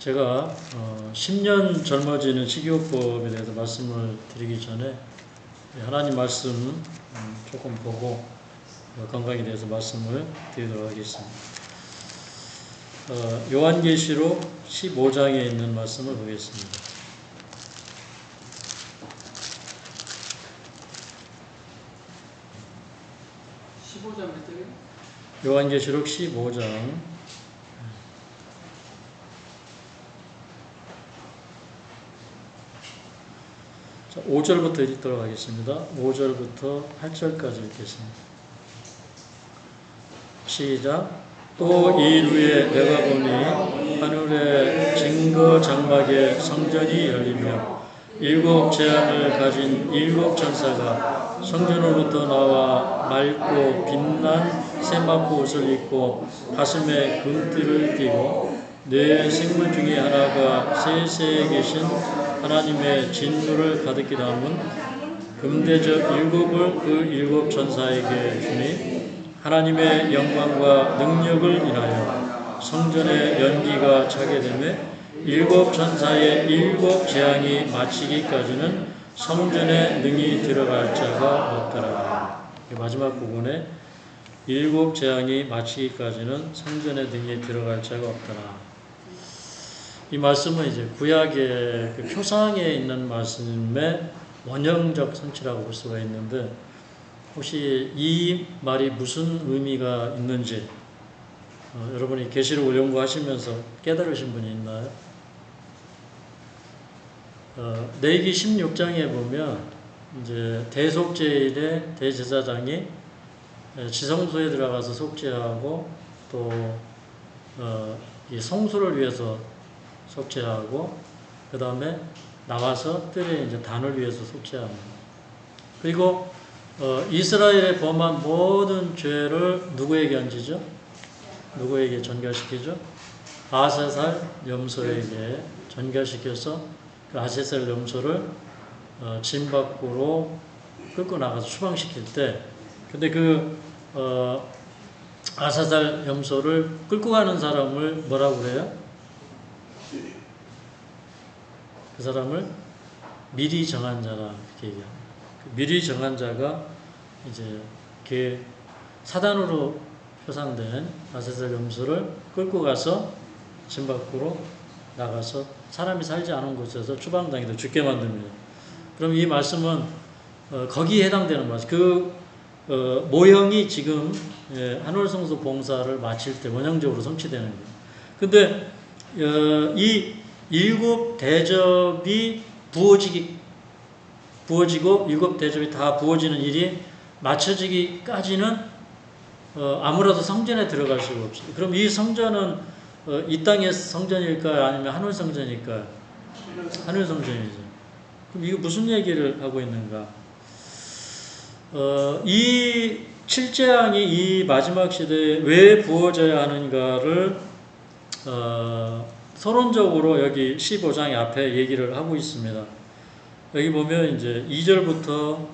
제가 10년 젊어지는 식이요법에 대해서 말씀을 드리기 전에 하나님 말씀 조금 보고 건강에 대해서 말씀을 드리도록 하겠습니다. 요한계시록 15장에 있는 말씀을 보겠습니다. 요한계시록 15장 5절부터 읽도록 하겠습니다. 5절부터 8절까지 읽겠습니다. 시작. 또 이 후에 내가 보니 하늘의 증거 장막에 성전이 열리며 일곱 재앙을 가진 일곱 천사가 성전으로부터 나와 맑고 빛난 세마포 옷을 입고 가슴에 금띠를 띠고 네 생물 중에 하나가 세세에 계신 하나님의 진노를 가득히 담은 금대접 일곱을 그 일곱 천사에게 주니 하나님의 영광과 능력을 인하여 성전의 연기가 차게 되매 일곱 천사의 일곱 재앙이 마치기까지는 성전에 능히 들어갈 자가 없더라. 마지막 부분에 일곱 재앙이 마치기까지는 성전에 능히 들어갈 자가 없더라. 이 말씀은 이제 구약의 그 표상에 있는 말씀의 원형적 성취라고 볼 수가 있는데, 혹시 이 말이 무슨 의미가 있는지 여러분이 계시록을 연구하시면서 깨달으신 분이 있나요? 레위기 16장에 보면 이제 대속죄일에 대제사장이 지성소에 들어가서 속죄하고 또 이 성소를 위해서 속죄하고 그 다음에 나와서 뜰에 이제 단을 위해서 속죄합니다. 그리고 이스라엘에 범한 모든 죄를 누구에게 얹히죠? 누구에게 전가시키죠? 아세살 염소에게 전가시켜서 그 아세살 염소를 진 밖으로 끌고 나가서 추방시킬 때, 근데 그 아세살 염소를 끌고 가는 사람을 뭐라고 그래요? 그 사람을 미리 정한 자라 이렇게 얘기합니다. 미리 정한 자가 이제 그 사단으로 표상된 아세살 염소를 끌고 가서 진 밖으로 나가서 사람이 살지 않은 곳에서 추방당해서 죽게 만듭니다. 그럼 이 말씀은 거기에 해당되는 말씀. 그 모형이 지금 한월성소 봉사를 마칠 때 원형적으로 성취되는 거예요. 근데 이 일곱 대접이 부어지고 일곱 대접이 다 부어지는 일이 마쳐지기까지는 아무라도 성전에 들어갈 수가 없어요. 그럼 이 성전은 이 땅의 성전일까요? 아니면 하늘 성전일까요? 하늘 성전이죠. 그럼 이거 무슨 얘기를 하고 있는가? 이 칠재앙이 이 마지막 시대에 왜 부어져야 하는가를 서론적으로 여기 15장 앞에 얘기를 하고 있습니다. 여기 보면 이제 2절부터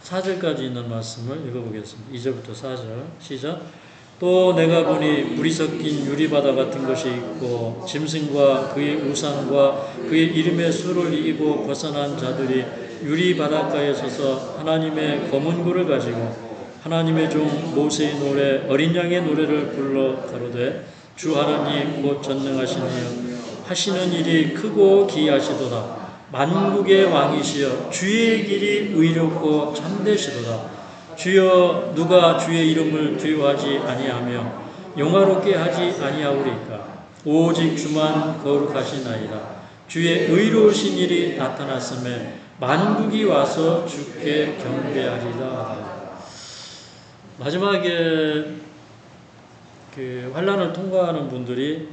4절까지 있는 말씀을 읽어보겠습니다. 2절부터 4절 시작. 또 내가 보니 불이 섞인 유리바다 같은 것이 있고 짐승과 그의 우상과 그의 이름의 수를 이기고 벗어난 자들이 유리바닷가에 서서 하나님의 검은 굴을 가지고 하나님의 종 모세의 노래 어린 양의 노래를 불러 가로되 주 하나님 곧 전능하신 이여 하시는 일이 크고 기이하시도다. 만국의 왕이시여 주의 길이 의롭고 참되시도다. 주여 누가 주의 이름을 두려워하지 아니하며 영화롭게 하지 아니하오리까. 오직 주만 거룩하시나이다. 주의 의로우신 일이 나타났음에 만국이 와서 주께 경배하리라. 마지막에 그 환난을 통과하는 분들이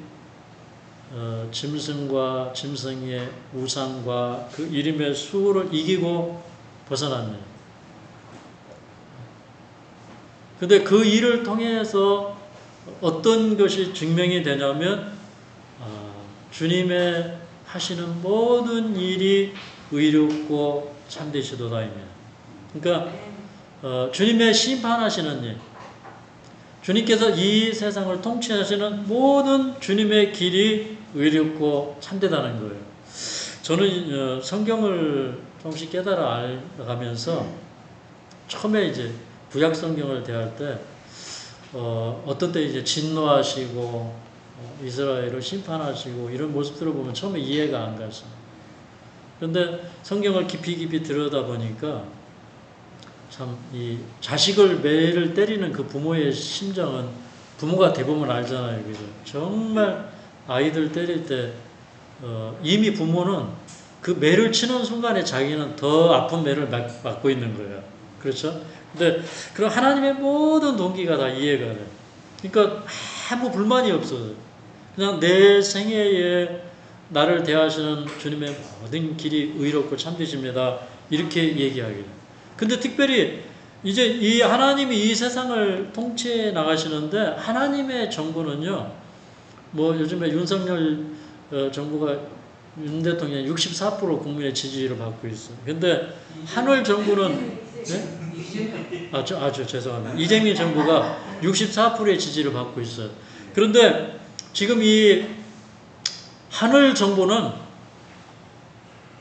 짐승과 짐승의 우상과 그 이름의 수를 이기고 벗어났네요. 근데 그 일을 통해서 어떤 것이 증명이 되냐면 주님의 하시는 모든 일이 의롭고 참되시도다입니다. 그러니까 주님의 심판하시는 일, 주님께서 이 세상을 통치하시는 모든 주님의 길이 의롭고 참되다는 거예요. 저는 성경을 조금씩 깨달아 알아가면서 처음에 이제 구약 성경을 대할 때 어떤 때 이제 진노하시고 이스라엘을 심판하시고 이런 모습들을 보면 처음에 이해가 안 갔어요. 그런데 성경을 깊이 들여다보니까 참 이 자식을 매를 때리는 그 부모의 심정은 부모가 대부분 알잖아요. 그죠? 정말 아이들 때릴 때 이미 부모는 그 매를 치는 순간에 자기는 더 아픈 매를 맞고 있는 거예요. 그렇죠? 근데 그런 하나님의 모든 동기가 다 이해가 돼요. 그러니까 아무 불만이 없어요. 그냥 내 생애에 나를 대하시는 주님의 모든 길이 의롭고 참되십니다. 이렇게 얘기하게 돼요. 근데 특별히 이제 이 하나님이 이 세상을 통치해 나가시는데 하나님의 정부는요, 뭐 요즘에 윤석열 정부가 윤 대통령이 64% 국민의 지지를 받고 있어요. 근데 하늘 정부는 네? 죄송합니다. 이재명 정부가 64%의 지지를 받고 있어요. 그런데 지금 이 하늘 정부는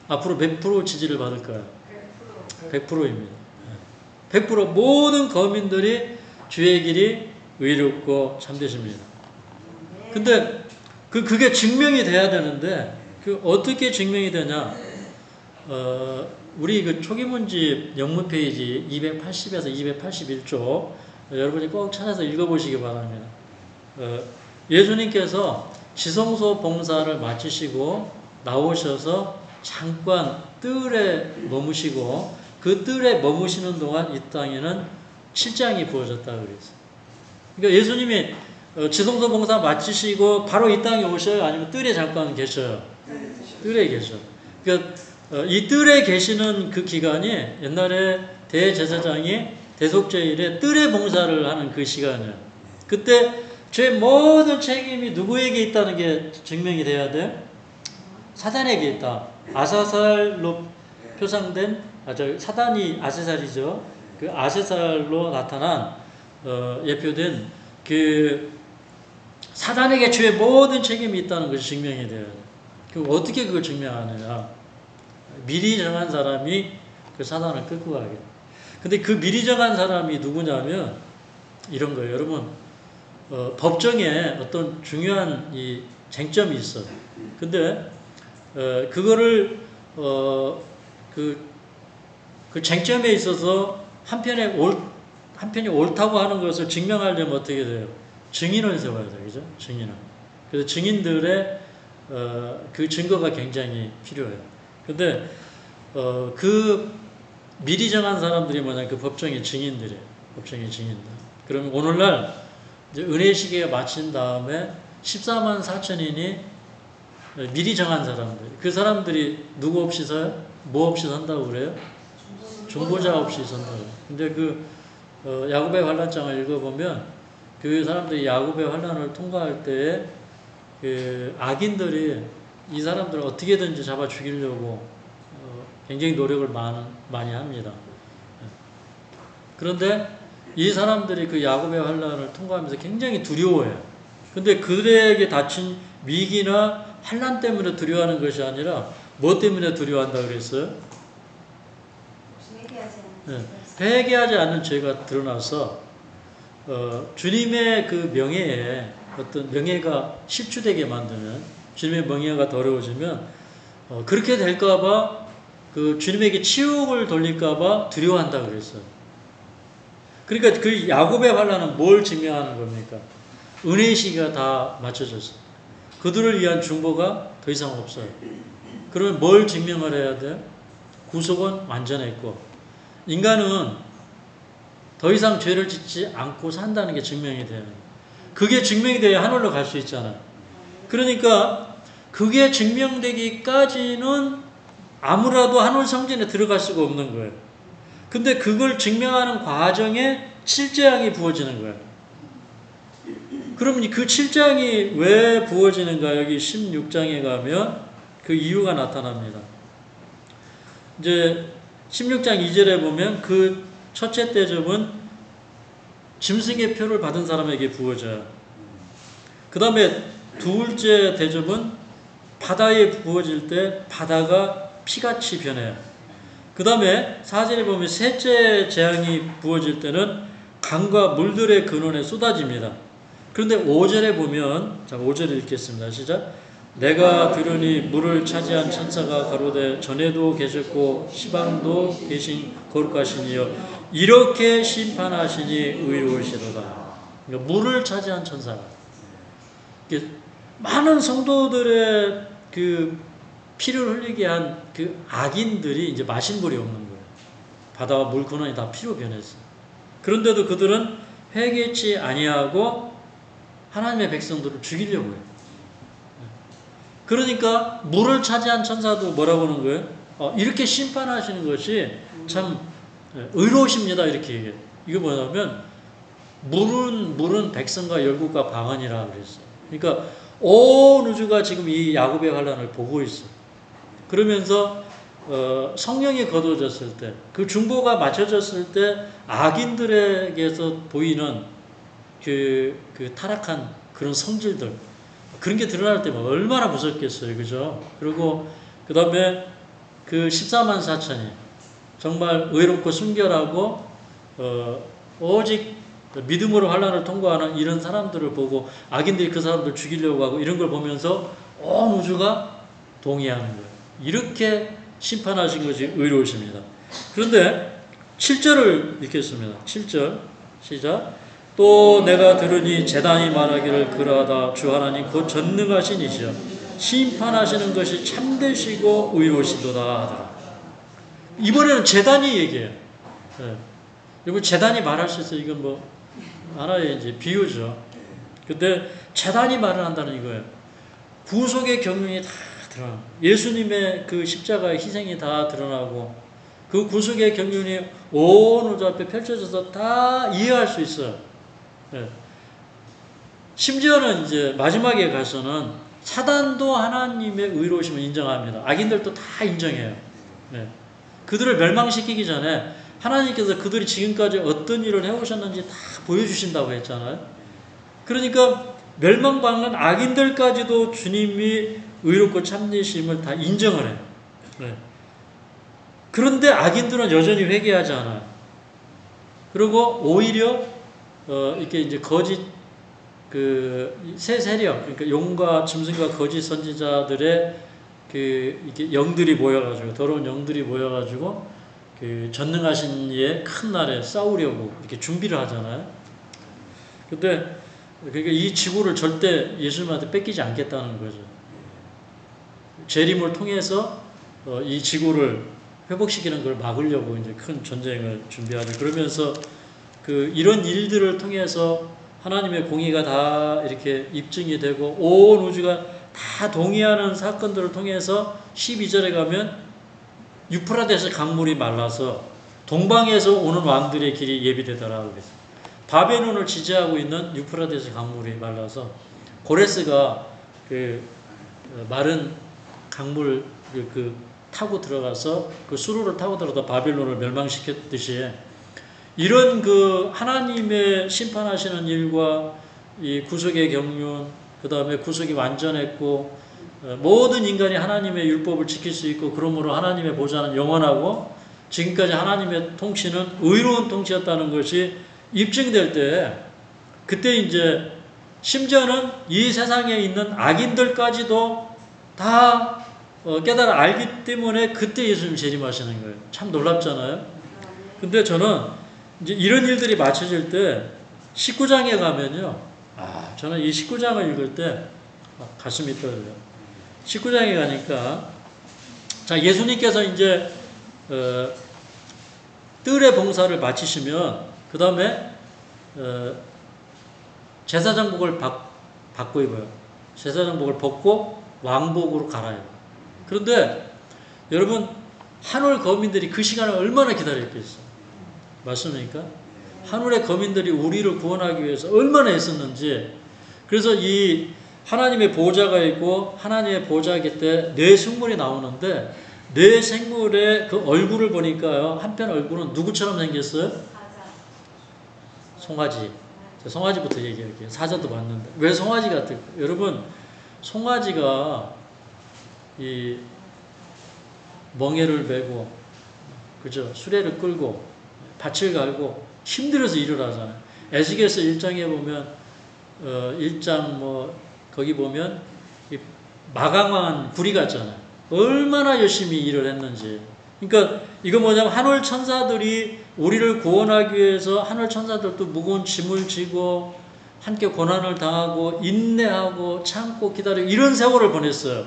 앞으로 몇 프로 지지를 받을 거예요? 100%입니다. 100% 모든 거민들이 주의 길이 의롭고 참되십니다. 근데 그게 증명이 돼야 되는데 어떻게 증명이 되냐? 우리 그 초기문집 영문 페이지 280에서 281쪽 여러분이 꼭 찾아서 읽어보시기 바랍니다. 예수님께서 지성소 봉사를 마치시고 나오셔서 잠깐 뜰에 머무시고 그 뜰에 머무시는 동안 이 땅에는 칠장이 부어졌다 그랬어요. 그러니까 예수님이 지성소 봉사 마치시고 바로 이 땅에 오셔요? 아니면 뜰에 잠깐 계셔요? 뜰에 계셔. 그러니까 이 뜰에 계시는 그 기간이 옛날에 대제사장이 대속죄일에 뜰에 봉사를 하는 그 시간이에요. 그때 죄 모든 책임이 누구에게 있다는 게 증명이 돼야 돼? 사단에게 있다. 아사살로 표상된 사단이 아세살이죠. 그 아세살로 나타난 예표된 그 사단에게 죄의 모든 책임이 있다는 것이 증명이 돼요. 어떻게 그걸 증명하느냐? 미리 정한 사람이 그 사단을 끌고 가게. 근데 그 미리 정한 사람이 누구냐면 이런 거예요. 여러분, 법정에 어떤 중요한 이 쟁점이 있어요. 근데 그거를 그 쟁점에 있어서 한편이 옳다고 하는 것을 증명하려면 어떻게 돼요? 증인을 세워야 돼요. 그죠? 증인을. 그래서 증인들의 그 증거가 굉장히 필요해요. 근데 그 미리 정한 사람들이 뭐냐? 그 법정의 증인들이에요. 법정의 증인들. 그러면 오늘날 이제 은혜시계가 마친 다음에 14만 4천인이 미리 정한 사람들. 그 사람들이 누구 없이 서요? 뭐 없이 선다고 그래요? 중보자 없이 선다고. 근데 그 야곱의 환란장을 읽어보면 그 사람들이 야곱의 환란을 통과할 때에 그 악인들이 이 사람들을 어떻게든지 잡아 죽이려고 굉장히 노력을 많이 합니다. 그런데 이 사람들이 그 야곱의 환란을 통과하면서 굉장히 두려워해요. 근데 그들에게 닥친 위기나 환란 때문에 두려워하는 것이 아니라 뭐 때문에 두려워한다고 그랬어요? 회개하지 않는 죄가 드러나서 주님의 그 명예에 어떤 명예가 실추되게 만드는 주님의 명예가 더러워지면 그렇게 될까봐 그 주님에게 치욕을 돌릴까봐 두려워한다고 그랬어요. 그러니까 그 야곱의 환란은 뭘 증명하는 겁니까? 은혜의 시기가 다 맞춰졌어요. 그들을 위한 중보가 더 이상 없어요. 그러면 뭘 증명을 해야 돼요? 구속은 완전했고 인간은 더 이상 죄를 짓지 않고 산다는 게 증명이 돼요. 그게 증명이 돼야 하늘로 갈 수 있잖아요. 그러니까 그게 증명되기까지는 아무라도 하늘 성전에 들어갈 수가 없는 거예요. 근데 그걸 증명하는 과정에 7재앙이 부어지는 거예요. 그러면 그 7장이 왜 부어지는가? 여기 16장에 가면 그 이유가 나타납니다. 이제 16장 2절에 보면 그 첫째 대접은 짐승의 표를 받은 사람에게 부어져요. 그 다음에 둘째 대접은 바다에 부어질 때 바다가 피같이 변해요. 그 다음에 4절에 보면 셋째 재앙이 부어질 때는 강과 물들의 근원에 쏟아집니다. 그런데 5절에 보면, 자, 5절을 읽겠습니다. 시작. 내가 들으니 물을 차지한 천사가 가로되 전에도 계셨고 시방도 계신 거룩하시니여 이렇게 심판하시니 의로우시도다. 그러니까 물을 차지한 천사가 많은 성도들의 그 피를 흘리게 한 그 악인들이 이제 마실 물이 없는 거예요. 바다와 물 근원이 다 피로 변했어요. 그런데도 그들은 회개치 아니하고 하나님의 백성들을 죽이려고 해요. 그러니까 물을 차지한 천사도 뭐라고 하는 거예요? 이렇게 심판하시는 것이 참 의로우십니다. 이렇게 얘기해요. 이게 뭐냐면 물은 백성과 열국과 방언이라 그랬어요. 그러니까 온 우주가 지금 이 야곱의 환란을 보고 있어요. 그러면서 성령이 거두어졌을 때, 그 중보가 맞춰졌을 때 악인들에게서 보이는 그 타락한 그런 성질들, 그런 게 드러날 때면 얼마나 무섭겠어요. 그죠? 그리고 그 다음에 그 14만 4천이 정말 의롭고 순결하고 오직 믿음으로 환난을 통과하는 이런 사람들을 보고 악인들이 그 사람들 죽이려고 하고 이런 걸 보면서 온 우주가 동의하는 거예요. 이렇게 심판하신 것이 의로우십니다. 그런데 7절을 읽겠습니다. 7절 시작. 또 내가 들으니 제단이 말하기를 그러하다 주 하나님 곧 전능하신 이시여 심판하시는 것이 참되시고 의로우시도다 하더라. 이번에는 제단이 얘기해요. 네. 여러분 제단이 말할 수 있어요. 이건 뭐 하나의 이제 비유죠. 근데 제단이 말을 한다는 이거예요. 구속의 경륜이 다 드러나고 예수님의 그 십자가의 희생이 다 드러나고 그 구속의 경륜이 온 우주 앞에 펼쳐져서 다 이해할 수 있어요. 네. 심지어는 이제 마지막에 가서는 사단도 하나님의 의로우심을 인정합니다. 악인들도 다 인정해요. 네. 그들을 멸망시키기 전에 하나님께서 그들이 지금까지 어떤 일을 해오셨는지 다 보여주신다고 했잖아요. 그러니까 멸망받는 악인들까지도 주님이 의롭고 참되심을 다 인정을 해요. 네. 그런데 악인들은 여전히 회개하지 않아요. 그리고 오히려 이렇게 이제 거짓 새 세력, 그러니까 용과 짐승과 거짓 선지자들의 이렇게 영들이 모여가지고 더러운 영들이 모여가지고 그 전능하신 이의 큰 날에 싸우려고 이렇게 준비를 하잖아요. 근데 그러니까 이 지구를 절대 예수님한테 뺏기지 않겠다는 거죠. 재림을 통해서 이 지구를 회복시키는 걸 막으려고 이제 큰 전쟁을 준비하죠. 그러면서 이런 일들을 통해서 하나님의 공의가 다 이렇게 입증이 되고 온 우주가 다 동의하는 사건들을 통해서 12절에 가면 유프라데스 강물이 말라서 동방에서 오는 왕들의 길이 예비되더라 그랬어요. 바벨론을 지지하고 있는 유프라데스 강물이 말라서 고레스가 마른 강물 타고 들어가서 그 수로를 타고 들어가서 바벨론을 멸망시켰듯이 이런 하나님의 심판하시는 일과 이 구속의 경륜, 그 다음에 구속이 완전했고 모든 인간이 하나님의 율법을 지킬 수 있고 그러므로 하나님의 보좌는 영원하고 지금까지 하나님의 통치는 의로운 통치였다는 것이 입증될 때 그때 이제 심지어는 이 세상에 있는 악인들까지도 다 깨달아 알기 때문에 그때 예수님 재림하시는 거예요. 참 놀랍잖아요. 근데 저는 이제 이런 일들이 맞춰질 때 19장에 가면요. 저는 이 19장을 읽을 때 가슴이 떨려요. 19장에 가니까 자 예수님께서 이제 뜰의 봉사를 마치시면 그 다음에 제사장복을 받고 입어요. 제사장복을 벗고 왕복으로 갈아요. 그런데 여러분 하늘 거민들이 그 시간을 얼마나 기다렸겠어요. 맞습니까? 하늘의 거민들이 우리를 구원하기 위해서 얼마나 애썼는지. 그래서 이 하나님의 보좌가 있고 하나님의 보좌 곁에 네 생물이 나오는데 네 생물의 그 얼굴을 보니까요. 한편 얼굴은 누구처럼 생겼어요? 송아지. 송아지부터 얘기할게요. 사자도 봤는데. 왜 송아지 같을까? 여러분, 송아지가 이 멍에를 메고, 그죠? 수레를 끌고, 밭을 갈고, 힘들어서 일을 하잖아요. 에스겔서 1장에 보면, 1장 거기 보면, 이 마강한 구리 같잖아요. 얼마나 열심히 일을 했는지. 그러니까 이거 뭐냐면 하늘 천사들이 우리를 구원하기 위해서 하늘 천사들도 무거운 짐을 지고 함께 고난을 당하고 인내하고 참고 기다리고 이런 세월을 보냈어요.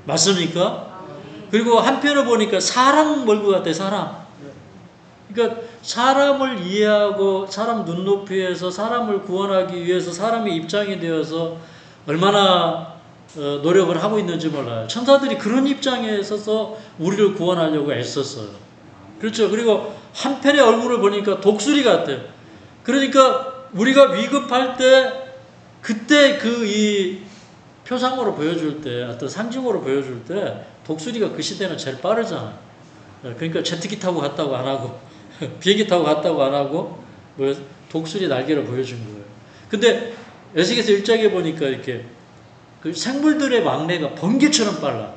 맞습니까? 그리고 한편을 보니까 사람 몰고 갔대. 사람. 그러니까 사람을 이해하고 사람 눈높이에서 사람을 구원하기 위해서 사람의 입장이 되어서 얼마나 노력을 하고 있는지 몰라요. 천사들이 그런 입장에 서서 우리를 구원하려고 애썼어요. 그렇죠. 그리고 한편의 얼굴을 보니까 독수리 같아요. 그러니까 우리가 위급할 때 그때 이 표상으로 보여줄 때 어떤 상징으로 보여줄 때 독수리가 그 시대는 제일 빠르잖아요. 그러니까 제트기 타고 갔다고 안 하고 비행기 타고 갔다고 안 하고 독수리 날개를 보여준 거예요. 근데 에스겔서 1장에 보니까 이렇게 그 생물들의 왕래가 번개처럼 빨라.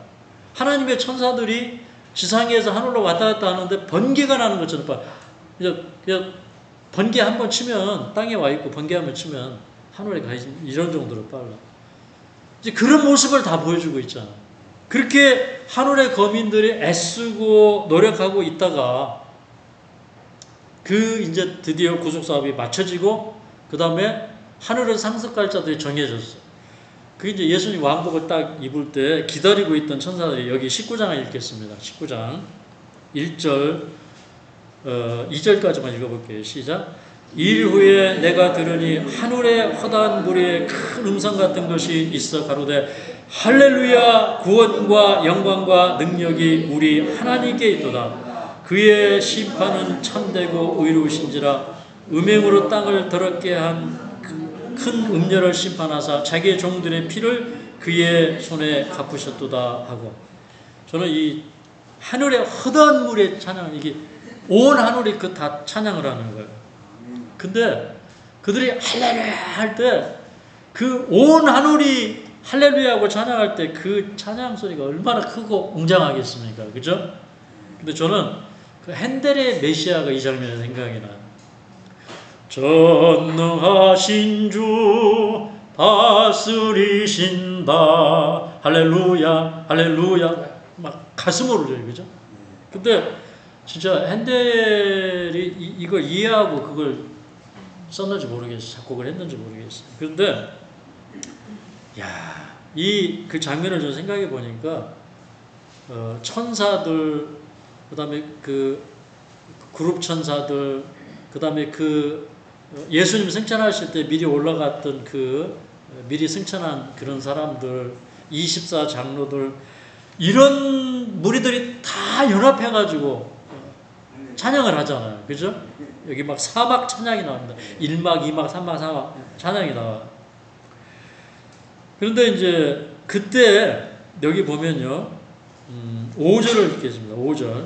하나님의 천사들이 지상에서 하늘로 왔다 갔다 하는데 번개가 나는 것처럼 빨라. 그냥 번개 한번 치면 땅에 와 있고 번개 한번 치면 하늘에 가 있는 이런 정도로 빨라. 이제 그런 모습을 다 보여주고 있잖아. 그렇게 하늘의 거민들이 애쓰고 노력하고 있다가 이제 드디어 구속 사업이 마쳐지고 그 다음에 하늘을 상속할 자들이 정해졌어. 그 이제 예수님 왕복을 딱 입을 때 기다리고 있던 천사들이 여기 19장을 읽겠습니다. 19장 1절 2절까지만 읽어볼게요. 시작. 일 후에 내가 들으니 하늘에 허다한 무리에 큰 음성 같은 것이 있어 가로되 할렐루야 구원과 영광과 능력이 우리 하나님께 있도다. 그의 심판은 참되고 의로우신지라 음행으로 땅을 더럽게 한 큰 음녀를 심판하사 자기의 종들의 피를 그의 손에 갚으셨도다 하고, 저는 이 하늘의 허다한 물의 찬양, 이게 온 하늘이 그 다 찬양을 하는 거예요. 근데 그들이 할렐루야 할 때 그 온 하늘이 할렐루야 하고 찬양할 때 그 찬양 소리가 얼마나 크고 웅장하겠습니까? 그죠? 근데 저는 그 핸델의 메시아가 이 장면에 생각이 나요. 전능하신 주 다스리신다 할렐루야 할렐루야 막 가슴으로 울려요. 그죠? 근데 진짜 핸델이 이걸 이해하고 그걸 썼는지 모르겠어요. 작곡을 했는지 모르겠어요. 그런데 그 장면을 좀 생각해 보니까 천사들, 그 다음에 그 그룹 천사들, 그 다음에 예수님 승천하실 때 미리 올라갔던 미리 승천한 그런 사람들, 24장로들, 이런 무리들이 다 연합해가지고 찬양을 하잖아요. 그죠? 여기 막 사막 찬양이 나옵니다. 1막, 2막, 3막, 4막 찬양이 나와요. 그런데 이제 그때 여기 보면요. 5절을 읽겠습니다. 5절.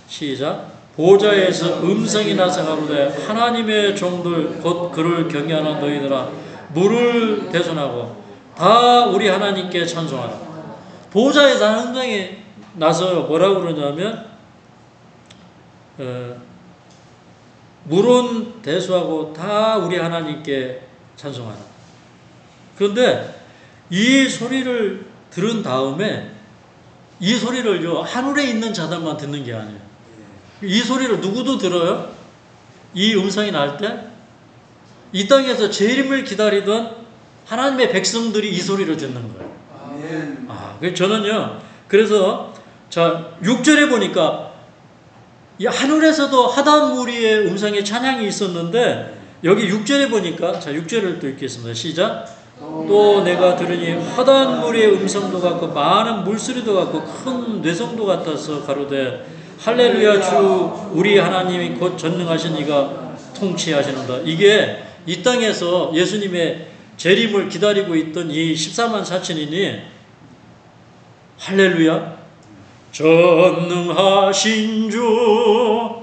시작. 보좌에서 음성이 나서 가로되 하나님의 종들 곧 그를 경외하는 너희들아 물을 대손하고 다 우리 하나님께 찬송하라. 보좌에서 하는 음성이 나서 뭐라고 그러냐면 물은 대수하고 다 우리 하나님께 찬송하라. 그런데 이 소리를 들은 다음에 이 소리를요 하늘에 있는 자들만 듣는 게 아니에요. 이 소리를 누구도 들어요? 이 음성이 날 때 이 땅에서 재림을 기다리던 하나님의 백성들이 이 소리를 듣는 거예요. 그래서 저는요, 그래서 6절에 보니까 이 하늘에서도 하단 무리의 음성의 찬양이 있었는데 여기 6절에 보니까 6절을 또 읽겠습니다. 시작. 또 내가 들으니 허다한 무리의 음성도 같고 많은 물소리도 같고 큰 뇌성도 같아서 가로되 할렐루야 주 우리 하나님이 곧 전능하신 이가 통치하시는다. 이게 이 땅에서 예수님의 재림을 기다리고 있던 이 14만 4천인이 할렐루야 전능하신 주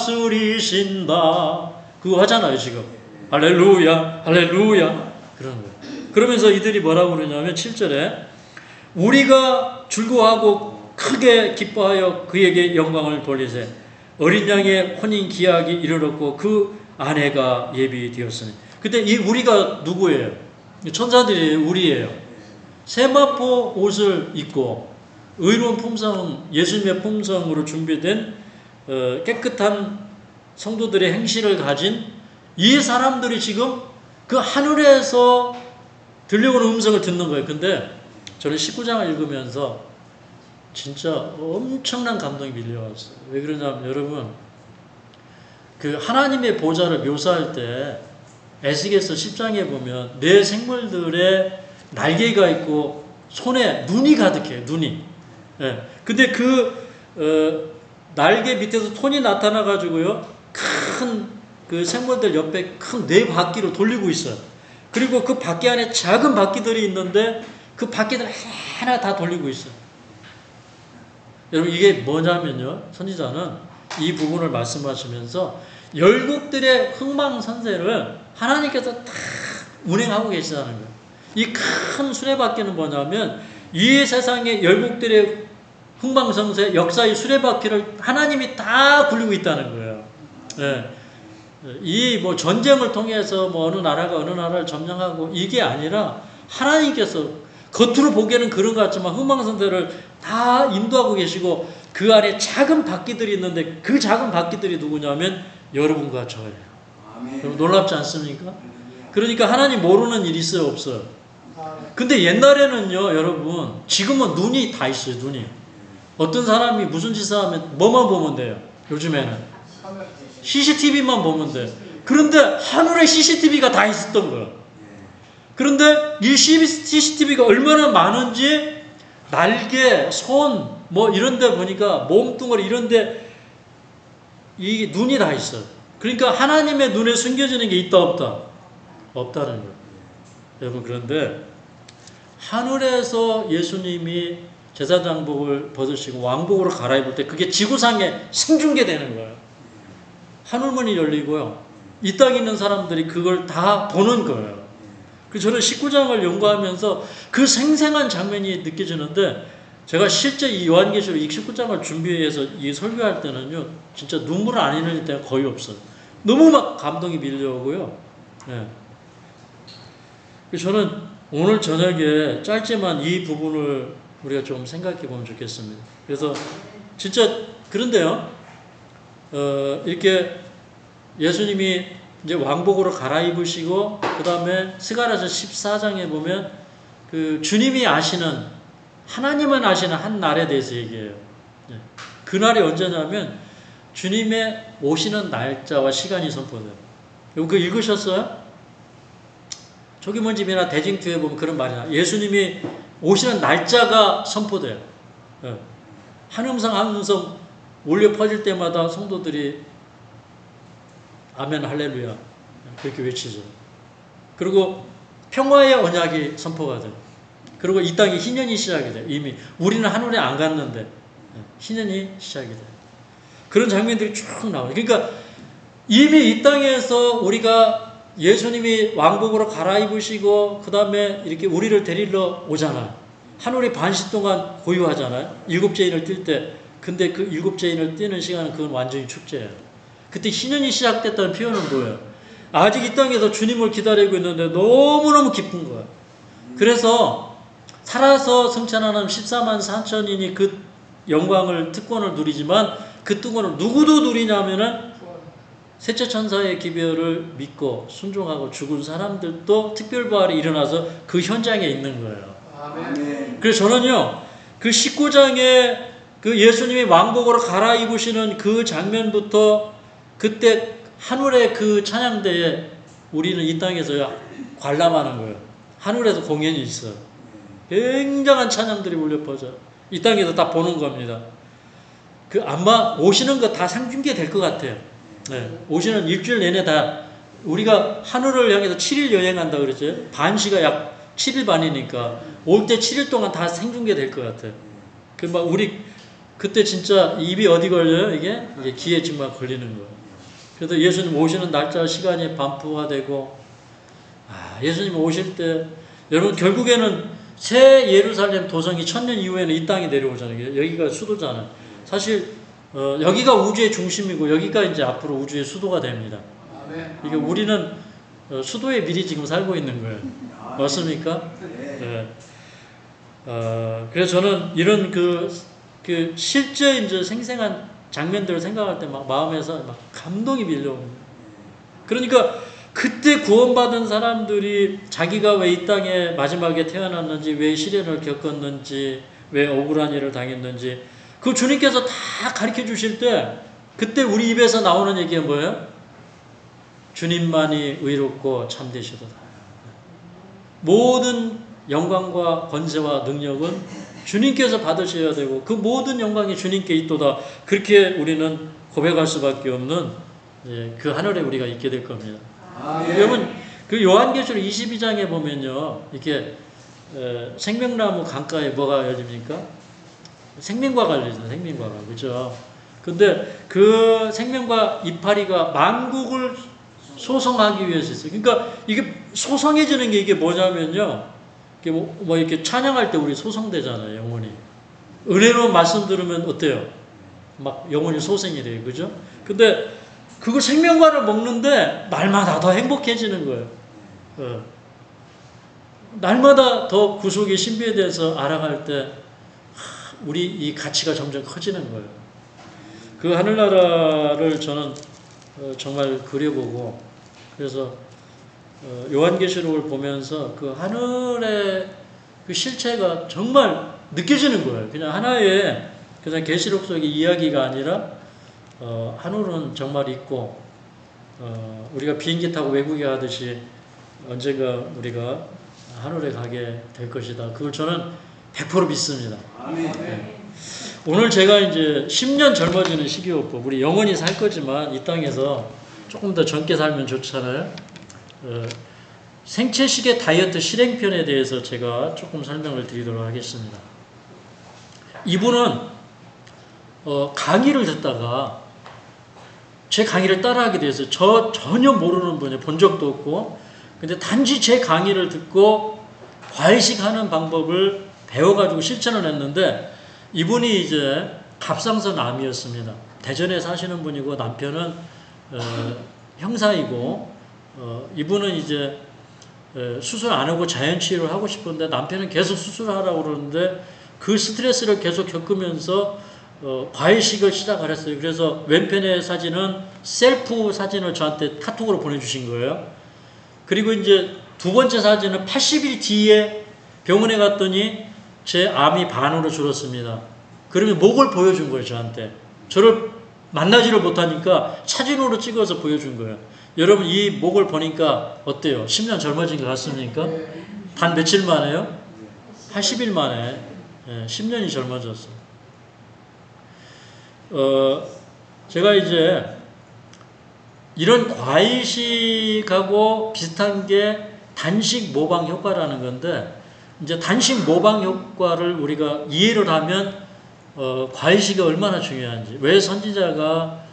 다스리신다 그거 하잖아요, 지금. 할렐루야, 할렐루야. 그런 거예요. 그러면서 이들이 뭐라고 그러냐면 7절에 우리가 즐거워하고 크게 기뻐하여 그에게 영광을 돌리세. 어린 양의 혼인 기약이 이르렀고 그 아내가 예비되었으니. 근데 이 우리가 누구예요? 천사들이 우리예요. 세마포 옷을 입고 의로운 품성, 예수님의 품성으로 준비된 깨끗한 성도들의 행실을 가진 이 사람들이 지금 그 하늘에서 들려오는 음성을 듣는 거예요. 근데 저는 19장을 읽으면서 진짜 엄청난 감동이 밀려왔어요. 왜 그러냐면 여러분, 그 하나님의 보좌를 묘사할 때 에스겔서 10장에 보면 내 생물들의 날개가 있고 손에 눈이 가득해요. 눈이. 예. 근데 날개 밑에서 손이 나타나 가지고요, 큰 그 생물들 옆에 큰 네 바퀴로 돌리고 있어요. 그리고 그 바퀴 안에 작은 바퀴들이 있는데 그 바퀴들 하나 다 돌리고 있어요. 여러분, 이게 뭐냐면요, 선지자는 이 부분을 말씀하시면서 열국들의 흥망성쇠를 하나님께서 다 운행하고 계시다는 거예요. 이 큰 수레바퀴는 뭐냐면 이 세상의 열국들의 흥망성쇠 역사의 수레바퀴를 하나님이 다 굴리고 있다는 거예요. 예. 이 뭐 전쟁을 통해서 뭐 어느 나라가 어느 나라를 점령하고 이게 아니라 하나님께서 겉으로 보기에는 그런 것 같지만 흥망성쇠를 다 인도하고 계시고 그 안에 작은 바퀴들이 있는데 그 작은 바퀴들이 누구냐면 여러분과 저예요. 여러분 놀랍지 않습니까? 그러니까 하나님 모르는 일이 있어요, 없어요? 근데 옛날에는요, 여러분, 지금은 눈이 다 있어요, 눈이. 어떤 사람이 무슨 짓을 하면 뭐만 보면 돼요, 요즘에는. CCTV만 보면 돼. 그런데 하늘에 CCTV가 다 있었던 거예요. 그런데 이 CCTV가 얼마나 많은지 날개, 손, 뭐 이런 데 보니까 몸뚱어리 이런 데 이 눈이 다 있어요. 그러니까 하나님의 눈에 숨겨지는 게 있다 없다? 없다는 거예요. 여러분, 그런데 하늘에서 예수님이 제사장복을 벗으시고 왕복으로 갈아입을 때 그게 지구상에 생중계되는 거예요. 하늘문이 열리고요. 이 땅에 있는 사람들이 그걸 다 보는 거예요. 그래서 저는 19장을 연구하면서 그 생생한 장면이 느껴지는데 제가 실제 이 요한계시록 19장을 준비해서 이 설교할 때는요, 진짜 눈물을 안 흘릴 때가 거의 없어요. 너무 막 감동이 밀려오고요. 네. 저는 오늘 저녁에 짧지만 이 부분을 우리가 좀 생각해 보면 좋겠습니다. 그래서 진짜 그런데요, 이렇게 예수님이 이제 왕복으로 갈아입으시고 그 다음에 스가랴서 14장에 보면 그 주님이 아시는, 하나님은 아시는 한 날에 대해서 얘기해요. 그 날이 언제냐면 주님의 오시는 날짜와 시간이 선포돼요. 그거 읽으셨어요? 초기문집이나 대징투에 보면 그런 말이 나와요. 예수님이 오시는 날짜가 선포돼요. 한 음성 한 음성 울려 퍼질 때마다 성도들이 아멘 할렐루야 그렇게 외치죠. 그리고 평화의 언약이 선포가 돼요. 그리고 이 땅에 희년이 시작이 돼요. 이미 우리는 하늘에 안 갔는데 희년이 시작이 돼요. 그런 장면들이 쭉 나와요. 그러니까 이미 이 땅에서 우리가 예수님이 왕복으로 갈아입으시고 그 다음에 이렇게 우리를 데리러 오잖아요. 하늘이 반시 동안 고요하잖아요. 일곱째인을 뛸 때. 근데 그 일곱째인을 뛰는 시간은 그건 완전히 축제예요. 그때 희년이 시작됐다는 표현은 뭐예요? 아직 이 땅에서 주님을 기다리고 있는데 너무너무 기쁜 거예요. 그래서 살아서 승천하는 14만 4천인이 그 영광을, 특권을 누리지만 그 특권을 누구도 누리냐면은 셋째 천사의 기별을 믿고 순종하고 죽은 사람들도 특별부활이 일어나서 그 현장에 있는 거예요. 아멘. 그래서 저는요, 그 19장에 그 예수님이 왕복으로 갈아입으시는 그 장면부터 그때 하늘의 그 찬양대에 우리는 이 땅에서 관람하는 거예요. 하늘에서 공연이 있어요. 굉장한 찬양들이 울려 퍼져. 이 땅에서 다 보는 겁니다. 그 아마 오시는 거 다 생중계 될 것 같아요. 네. 오시는 일주일 내내 다 우리가 하늘을 향해서 7일 여행한다 그랬죠. 반시가 약 7일 반이니까 올 때 7일 동안 다 생중계 될 것 같아요. 그 막 우리 그때 진짜 입이 어디 걸려요? 이게 귀에 정말 걸리는 거예요. 그래도 예수님 오시는 날짜 시간이 반포화되고, 예수님 오실 때 여러분 결국에는 새 예루살렘 도성이 1000년 이후에는 이 땅에 내려오잖아요. 여기가 수도잖아요. 사실 여기가 우주의 중심이고 여기가 이제 앞으로 우주의 수도가 됩니다. 이게 우리는 수도에 미리 지금 살고 있는 거예요. 맞습니까? 네. 그래서 저는 이런 그 실제 이제 생생한 장면들을 생각할 때 막 마음에서 막 감동이 밀려옵니다. 그러니까 그때 구원받은 사람들이 자기가 왜 이 땅에 마지막에 태어났는지, 왜 시련을 겪었는지, 왜 억울한 일을 당했는지, 그 주님께서 다 가르쳐 주실 때, 그때 우리 입에서 나오는 얘기가 뭐예요? 주님만이 의롭고 참되시도다. 모든 영광과 권세와 능력은 주님께서 받으셔야 되고, 그 모든 영광이 주님께 있도다. 그렇게 우리는 고백할 수밖에 없는 그 하늘에 우리가 있게 될 겁니다. 여러분, 그 요한계시록 22장에 보면요, 이렇게 생명나무 강가에 뭐가 열립니까? 생명과가 열리죠. 생명과가. 그죠? 근데 그 생명과 이파리가 만국을 소성하기 위해서 있어요. 그러니까 이게 소성해지는 게 이게 뭐냐면요, 이게 뭐 이렇게 찬양할 때 우리 소성되잖아요, 영혼이. 은혜로 말씀 들으면 어때요? 막 영혼이 소생이 돼요. 그죠? 근데 그거 생명과를 먹는데 날마다 더 행복해지는 거예요. 날마다 더 구속의 신비에 대해서 알아갈 때 우리 이 가치가 점점 커지는 거예요. 그 하늘나라를 저는 정말 그려보고, 그래서 요한계시록을 보면서 그 하늘의 그 실체가 정말 느껴지는 거예요. 그냥 하나의 그냥 계시록 속의 이야기가 아니라 하늘은 정말 있고, 우리가 비행기 타고 외국에 가듯이 언젠가 우리가 하늘에 가게 될 것이다. 그걸 저는 100% 믿습니다. 네. 오늘 제가 이제 10년 젊어지는 식이요법, 우리 영원히 살 거지만 이 땅에서 조금 더 젊게 살면 좋잖아요. 생체식의 다이어트 실행편에 대해서 제가 조금 설명을 드리도록 하겠습니다. 이분은 강의를 듣다가 제 강의를 따라하게 돼서 전혀 모르는 분이에요. 본 적도 없고. 근데 단지 제 강의를 듣고 과일식하는 방법을 배워가지고 실천을 했는데, 이분이 이제 갑상선 암이었습니다. 대전에 사시는 분이고 남편은 형사이고, 이분은 이제 수술 안 하고 자연치유를 하고 싶은데 남편은 계속 수술하라고 그러는데 그 스트레스를 계속 겪으면서 과일식을 시작을 했어요. 그래서 왼편의 사진은 셀프 사진을 저한테 카톡으로 보내주신 거예요. 그리고 이제 두 번째 사진은 80일 뒤에 병원에 갔더니 제 암이 반으로 줄었습니다. 그러면 목을 보여준 거예요, 저한테. 저를 만나지를 못하니까 사진으로 찍어서 보여준 거예요. 여러분, 이 목을 보니까 어때요? 10년 젊어진 것 같습니까? 단 며칠 만에요? 80일 만에 10년이 젊어졌어요. 제가 이제 이런 과일식하고 비슷한 게 단식 모방 효과라는 건데, 이제 단식 모방 효과를 우리가 이해를 하면 과일식이 얼마나 중요한지, 왜 선지자가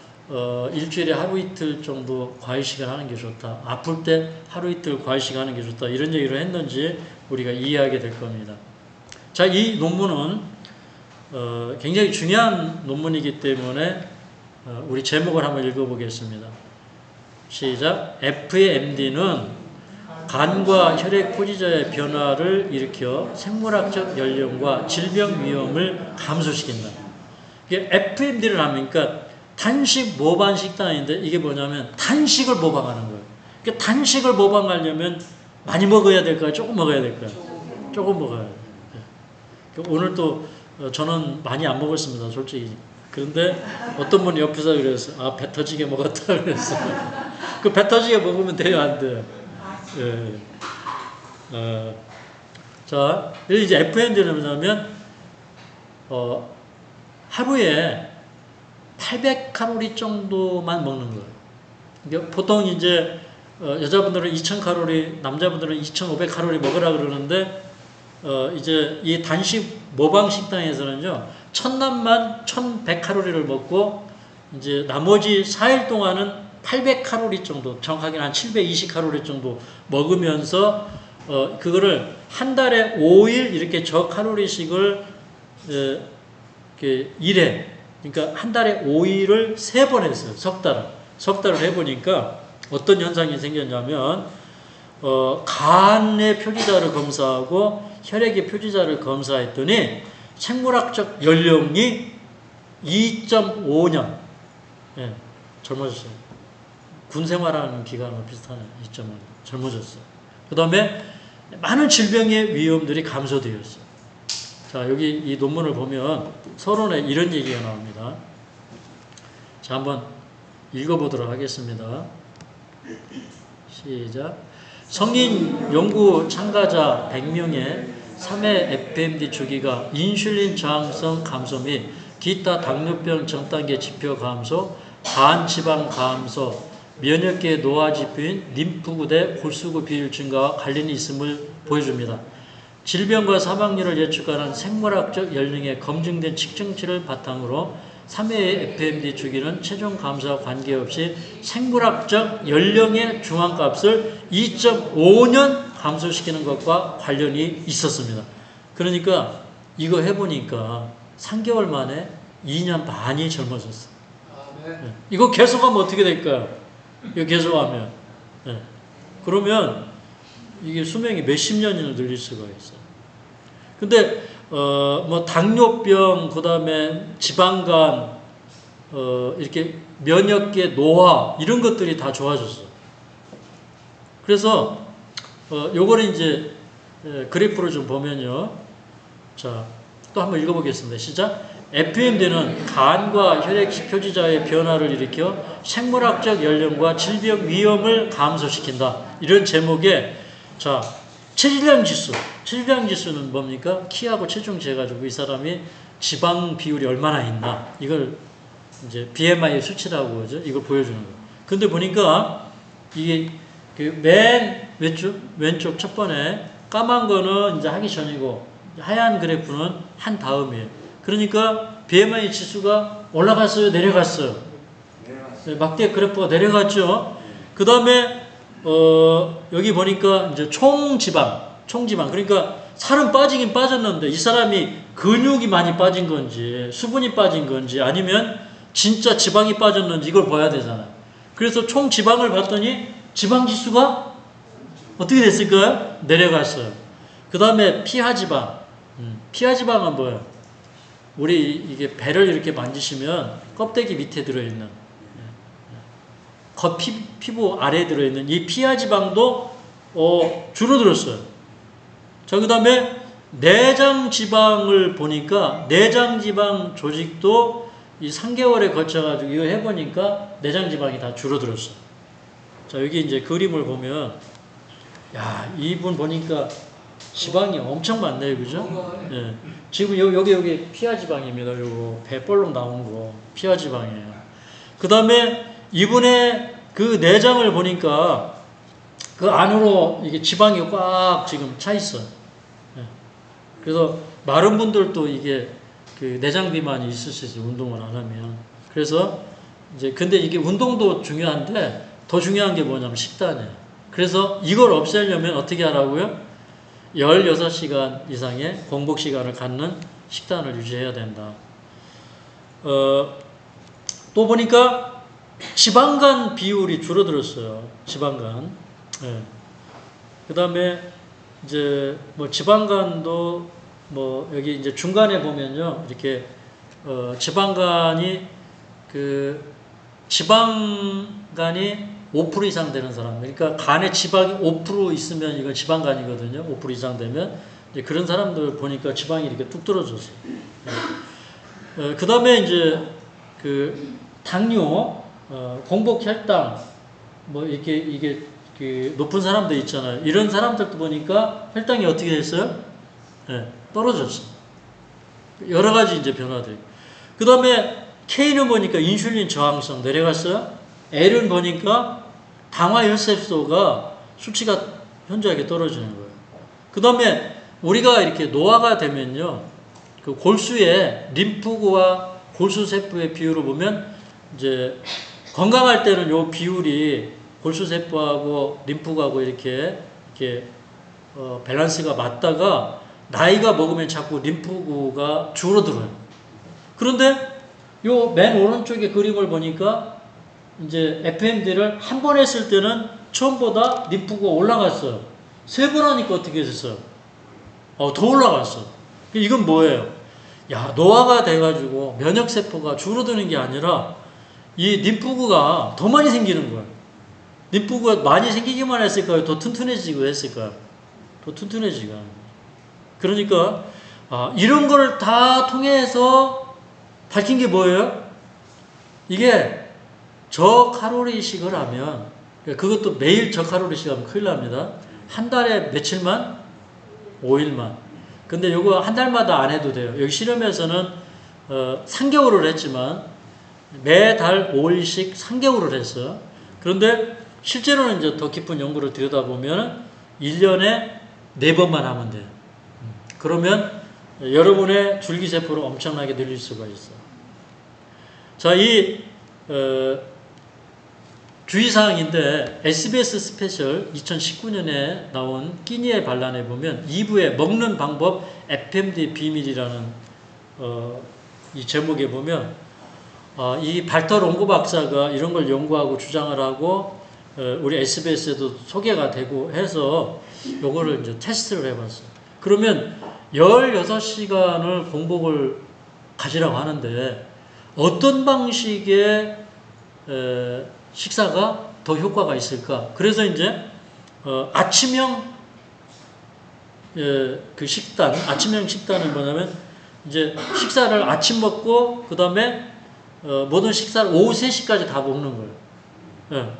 일주일에 하루 이틀 정도 과일식을 하는 게 좋다, 아플 때 하루 이틀 과일식 하는 게 좋다, 이런 얘기를 했는지 우리가 이해하게 될 겁니다. 자, 이 논문은 굉장히 중요한 논문이기 때문에 우리 제목을 한번 읽어보겠습니다. 시작. FAMD는 간과 혈액 포지자의 변화를 일으켜 생물학적 연령과 질병 위험을 감소시킨다. 이게 FMD를 하면, 그러니까 단식 모방 식단인데, 이게 뭐냐면 단식을 모방하는 거예요. 그러니까 단식을 모방하려면 많이 먹어야 될까요? 조금 먹어야 될까요? 조금 먹어야 돼요. 오늘 또 저는 많이 안 먹었습니다, 솔직히. 그런데 어떤 분이 옆에서 그랬어요. 배 터지게 먹었다 그랬어요. 그 배 터지게 먹으면 돼요, 안 돼요? 예. 자, 이제 FMD는 뭐냐면, 하루에 800칼로리 정도만 먹는 거예요. 그러니까 보통 이제, 여자분들은 2000칼로리, 남자분들은 2500칼로리 먹으라 그러는데, 이제 이 단식 모방 식당에서는요, 첫날만 1100칼로리를 먹고, 이제 나머지 4일 동안은 800칼로리 정도, 정확하게는 한 720칼로리 정도 먹으면서 그거를 한 달에 5일 이렇게 저칼로리식을 이렇게 일해. 그러니까 한 달에 5일을 3번 했어요. 석 달을 해보니까 어떤 현상이 생겼냐면 간의 표지자를 검사하고 혈액의 표지자를 검사했더니 생물학적 연령이 2.5년 젊어졌어요. 군 생활하는 기간과 비슷하네. 2.5년 젊어졌어요. 그 다음에 많은 질병의 위험들이 감소되었어요. 자, 여기 이 논문을 보면 서론에 이런 얘기가 나옵니다. 자, 한번 읽어보도록 하겠습니다. 시작. 성인 연구 참가자 100명의 3회 FMD 주기가 인슐린 저항성 감소 및 기타 당뇨병 전단계 지표 감소, 간 지방 감소, 면역계 노화 지표인 림프구대 골수구 비율 증가와 관련이 있음을 보여줍니다. 질병과 사망률을 예측하는 생물학적 연령의 검증된 측정치를 바탕으로 3회의 FMD 주기는 체중 감소와 관계없이 생물학적 연령의 중앙값을 2.5년 감소시키는 것과 관련이 있었습니다. 그러니까 이거 해보니까 3개월 만에 2년 반이 젊어졌어요. 네. 이거 계속하면 어떻게 될까요? 이거 계속하면. 네. 그러면 이게 수명이 몇십 년이나 늘릴 수가 있어요. 근데 뭐 당뇨병, 그다음에 지방간, 이렇게 면역계 노화 이런 것들이 다 좋아졌어. 그래서 요거를 이제 그래프를 좀 보면요. 자, 또 한번 읽어보겠습니다. 시작. FMD는 간과 혈액 표지자의 변화를 일으켜 생물학적 연령과 질병 위험을 감소시킨다. 이런 제목에 자, 체질량 지수는 뭡니까? 키하고 체중 재가지고 이 사람이 지방 비율이 얼마나 있나. 이걸 이제 BMI 수치라고 그러죠. 이걸 보여주는 거예요. 근데 보니까 이게 그 맨 왼쪽 첫 번에 까만 거는 이제 하기 전이고 하얀 그래프는 한 다음이에요. 그러니까 BMI 지수가 올라갔어요, 내려갔어요? 막대 그래프가 내려갔죠. 그 다음에 여기 보니까 이제 총지방. 그러니까 살은 빠지긴 빠졌는데 이 사람이 근육이 많이 빠진 건지 수분이 빠진 건지 아니면 진짜 지방이 빠졌는지 이걸 봐야 되잖아요. 그래서 총지방을 봤더니 지방지수가 어떻게 됐을까요? 내려갔어요. 그 다음에 피하지방. 피하지방은 뭐예요? 우리 이게 배를 이렇게 만지시면 껍데기 밑에 들어있는 겉 피부 아래에 들어있는 이 피하지방도 줄어들었어요. 자, 그 다음에 내장지방을 보니까 내장지방 조직도 이 3개월에 거쳐가지고 이거 해보니까 내장지방이 다 줄어들었어요. 자, 여기 이제 그림을 보면 야, 이분 보니까 지방이 엄청 많네요. 그죠? 예. 지금 여기 피하지방입니다. 요거 배볼록 나온 거 피하지방이에요. 그 다음에 이분의 그 내장을 보니까 그 안으로 이게 지방이 꽉 지금 차 있어요. 예. 그래서 마른 분들도 이게 그 내장 비만이 있을 수 있어요. 운동을 안 하면. 그래서 이제 근데 이게 운동도 중요한데 더 중요한 게 뭐냐면 식단이에요. 그래서 이걸 없애려면 어떻게 하라고요? 16시간 이상의 공복 시간을 갖는 식단을 유지해야 된다. 또 보니까 지방간 비율이 줄어들었어요. 지방간. 네. 그 다음에 이제 뭐 지방간도 뭐 여기 이제 중간에 보면요. 이렇게 지방간이 지방간이 5% 이상 되는 사람. 그러니까 간에 지방이 5% 있으면 이건 지방간이거든요. 5% 이상 되면 이제 그런 사람들 보니까 지방이 이렇게 뚝 떨어졌어요. 그 다음에 이제 그 당뇨, 공복 혈당, 뭐 이게 그 높은 사람들 있잖아요. 이런 사람들도 보니까 혈당이 어떻게 됐어요? 네, 떨어졌어요. 여러 가지 이제 변화들. 그 다음에 K는 보니까 인슐린 저항성 내려갔어요. L은 보니까 당화혈색소가 수치가 현저하게 떨어지는 거예요. 그 다음에 우리가 이렇게 노화가 되면요, 그 골수의 림프구와 골수세포의 비율을 보면 이제 건강할 때는 요 비율이 골수세포하고 림프하고 이렇게 밸런스가 맞다가 나이가 먹으면 자꾸 림프구가 줄어들어요. 그런데 요 맨 오른쪽에 그림을 보니까 이제 FMD를 한 번 했을 때는 처음보다 림프구가 올라갔어요. 세 번 하니까 어떻게 됐어요? 더 올라갔어. 이건 뭐예요? 야, 노화가 돼가지고 면역세포가 줄어드는 게 아니라 이 림프구가 더 많이 생기는 거예요. 림프구가 많이 생기기만 했을까요? 더 튼튼해지고 했을까요? 더 튼튼해지고. 그러니까 이런 거를 다 통해서 밝힌 게 뭐예요? 이게 저칼로리식을 하면, 그것도 매일 저칼로리식 하면 큰일 납니다. 한 달에 며칠만? 5일만. 근데 요거 한 달마다 안 해도 돼요. 여기 실험에서는 3개월을 했지만 매달 5일씩 3개월을 했어요. 그런데 실제로는 이제 더 깊은 연구를 들여다보면 1년에 4번만 하면 돼요. 그러면 여러분의 줄기세포를 엄청나게 늘릴 수가 있어요. 자, 이 주의사항인데 SBS 스페셜 2019년에 나온 끼니의 반란에 보면 2부에 먹는 방법 FMD 비밀이라는 이 제목에 보면 이 발터 롱고 박사가 이런 걸 연구하고 주장을 하고 우리 SBS에도 소개가 되고 해서 요거를 이제 테스트를 해봤어요. 그러면 16시간을 공복을 가지라고 하는데 어떤 방식의 식사가 더 효과가 있을까? 그래서 이제 아침형 그 식단, 아침형 식단은 뭐냐면 이제 식사를 아침 먹고 그 다음에 모든 식사를 오후 3시까지 다 먹는 거예요.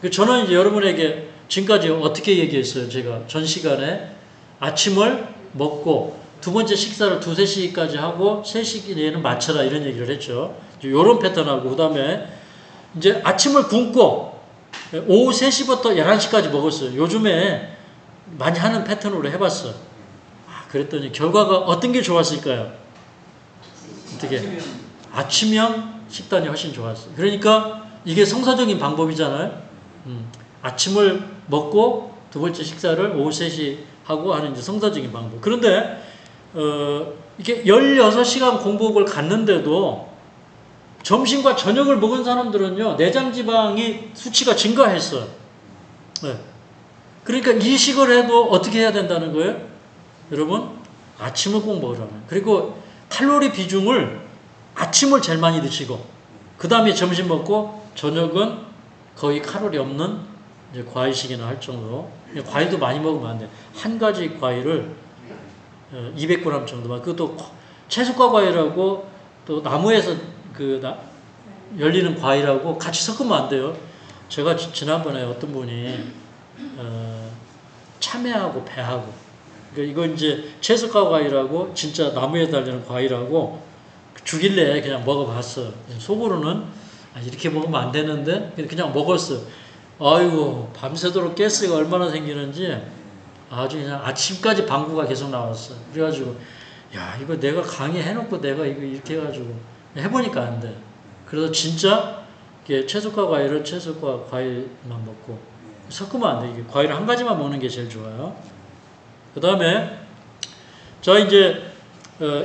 예. 저는 이제 여러분에게 지금까지 어떻게 얘기했어요? 제가 전 시간에 아침을 먹고 두 번째 식사를 2, 3시까지 하고 3시에는 맞춰라 이런 얘기를 했죠. 이런 패턴하고 그 다음에 이제 아침을 굶고 오후 3시부터 11시까지 먹었어요. 요즘에 많이 하는 패턴으로 해봤어요. 그랬더니 결과가 어떤 게 좋았을까요? 어떻게? 아침형 식단이 훨씬 좋았어요. 그러니까 이게 성서적인 방법이잖아요. 아침을 먹고 두 번째 식사를 오후 3시 하고 하는 이제 성서적인 방법. 그런데 이게 16시간 공복을 갔는데도 점심과 저녁을 먹은 사람들은요, 내장 지방이 수치가 증가했어요. 네. 그러니까 이식을 해도 어떻게 해야 된다는 거예요? 여러분, 아침을 꼭 먹으라는. 그리고 칼로리 비중을 아침을 제일 많이 드시고, 그 다음에 점심 먹고, 저녁은 거의 칼로리 없는 이제 과일식이나 할 정도. 과일도 많이 먹으면 안 돼. 한 가지 과일을 200g 정도만. 그것도 채소과 과일하고 또 나무에서 열리는 과일하고 같이 섞으면 안 돼요. 제가 지난번에 어떤 분이 참외하고 배하고, 그러니까 이거 이제 채소과 과일하고 진짜 나무에 달리는 과일하고 주길래 그냥 먹어봤어. 속으로는 이렇게 먹으면 안 되는데 그냥 먹었어. 아이고, 밤새도록 가스가 얼마나 생기는지 아주 그냥 아침까지 방구가 계속 나왔어. 그래가지고 야, 이거 내가 강의해놓고 내가 이거 이렇게 해가지고 해보니까 안 돼. 그래서 진짜 채소과 과일은 채소과 과일만 먹고 섞으면 안 돼. 이게 과일 한 가지만 먹는 게 제일 좋아요. 그 다음에 자, 이제